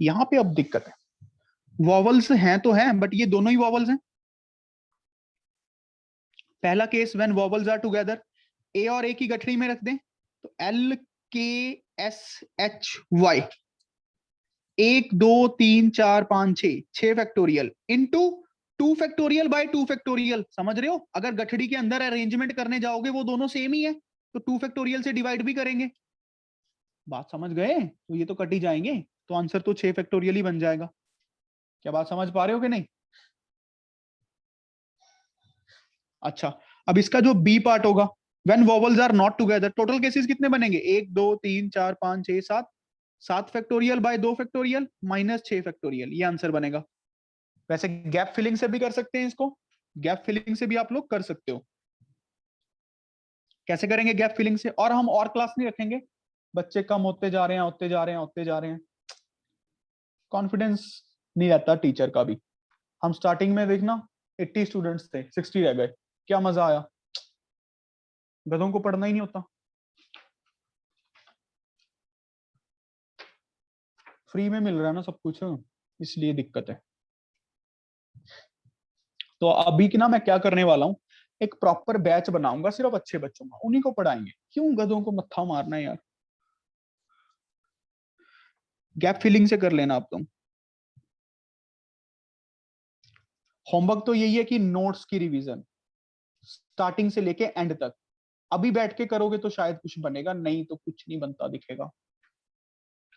[SPEAKER 1] यहां पे अब दिक्कत है, वॉवल्स हैं तो हैं, बट ये दोनों ही वॉवल्स हैं। पहला case when vowels are together, A और ए की गठरी में रख दें, तो LKSHY 1 2 3 4 5 6 factorial into 2 factorial by 2 factorial. समझ रहे हो? अगर गठड़ी के अंदर अरेंजमेंट करने जाओगे वो दोनों सेम ही है, तो 2 फैक्टोरियल से डिवाइड भी करेंगे। बात समझ गए? तो ये तो कट ही जाएंगे, तो आंसर तो 6 फैक्टोरियल ही बन जाएगा। क्या बात समझ पा रहे हो कि नहीं? अच्छा, अब इसका जो बी पार्ट होगा, when vowels are not together, total cases कितने बनेंगे? 1 2 3 4 5 6 7, 7 factorial by 2 factorial minus 6 factorial, ये आंसर बनेगा। वैसे गैप फिलिंग से भी कर सकते हैं इसको, गैप फिलिंग से भी आप लोग कर सकते हो। कैसे करेंगे गैप फिलिंग से? और हम और क्लास नहीं रखेंगे, बच्चे कम होते जा रहे हैं, होते जा रहे हैं, होते जा रहे हैं, कॉन्फिडेंस नहीं रहता टीचर का भी। हम स्टार्टिंग में देखना 80 स्टूडेंट्स थे, 60 रह गए, क्या मजा आया, गधों को पढ़ना ही नहीं होता। फ्री में मिल रहा है ना सब कुछ, इसलिए दिक्कत है। तो अभी की ना मैं क्या करने वाला हूँ, एक प्रॉपर बैच बनाऊंगा सिर्फ अच्छे बच्चों का, उन्हीं को पढ़ाएंगे। क्यों गधों को मत्था मारना है यार? गैप फिलिंग से कर लेना आप तुम। होमवर्क तो यही है कि नोट्स की रिवीजन स्टार्टिंग से लेके एंड तक। अभी बैठ के करोगे तो शायद कुछ बनेगा, नहीं तो कुछ नहीं बनता दिखेगा।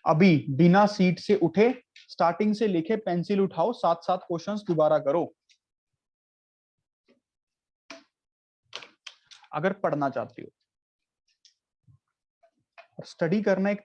[SPEAKER 1] अभी बिना सीट से उठे स्टार्टिंग से लेके पेंसिल उठाओ, 7 क्वेश्चंस दोबारा करो, अगर पढ़ना चाहते हो। स्टडी करना एक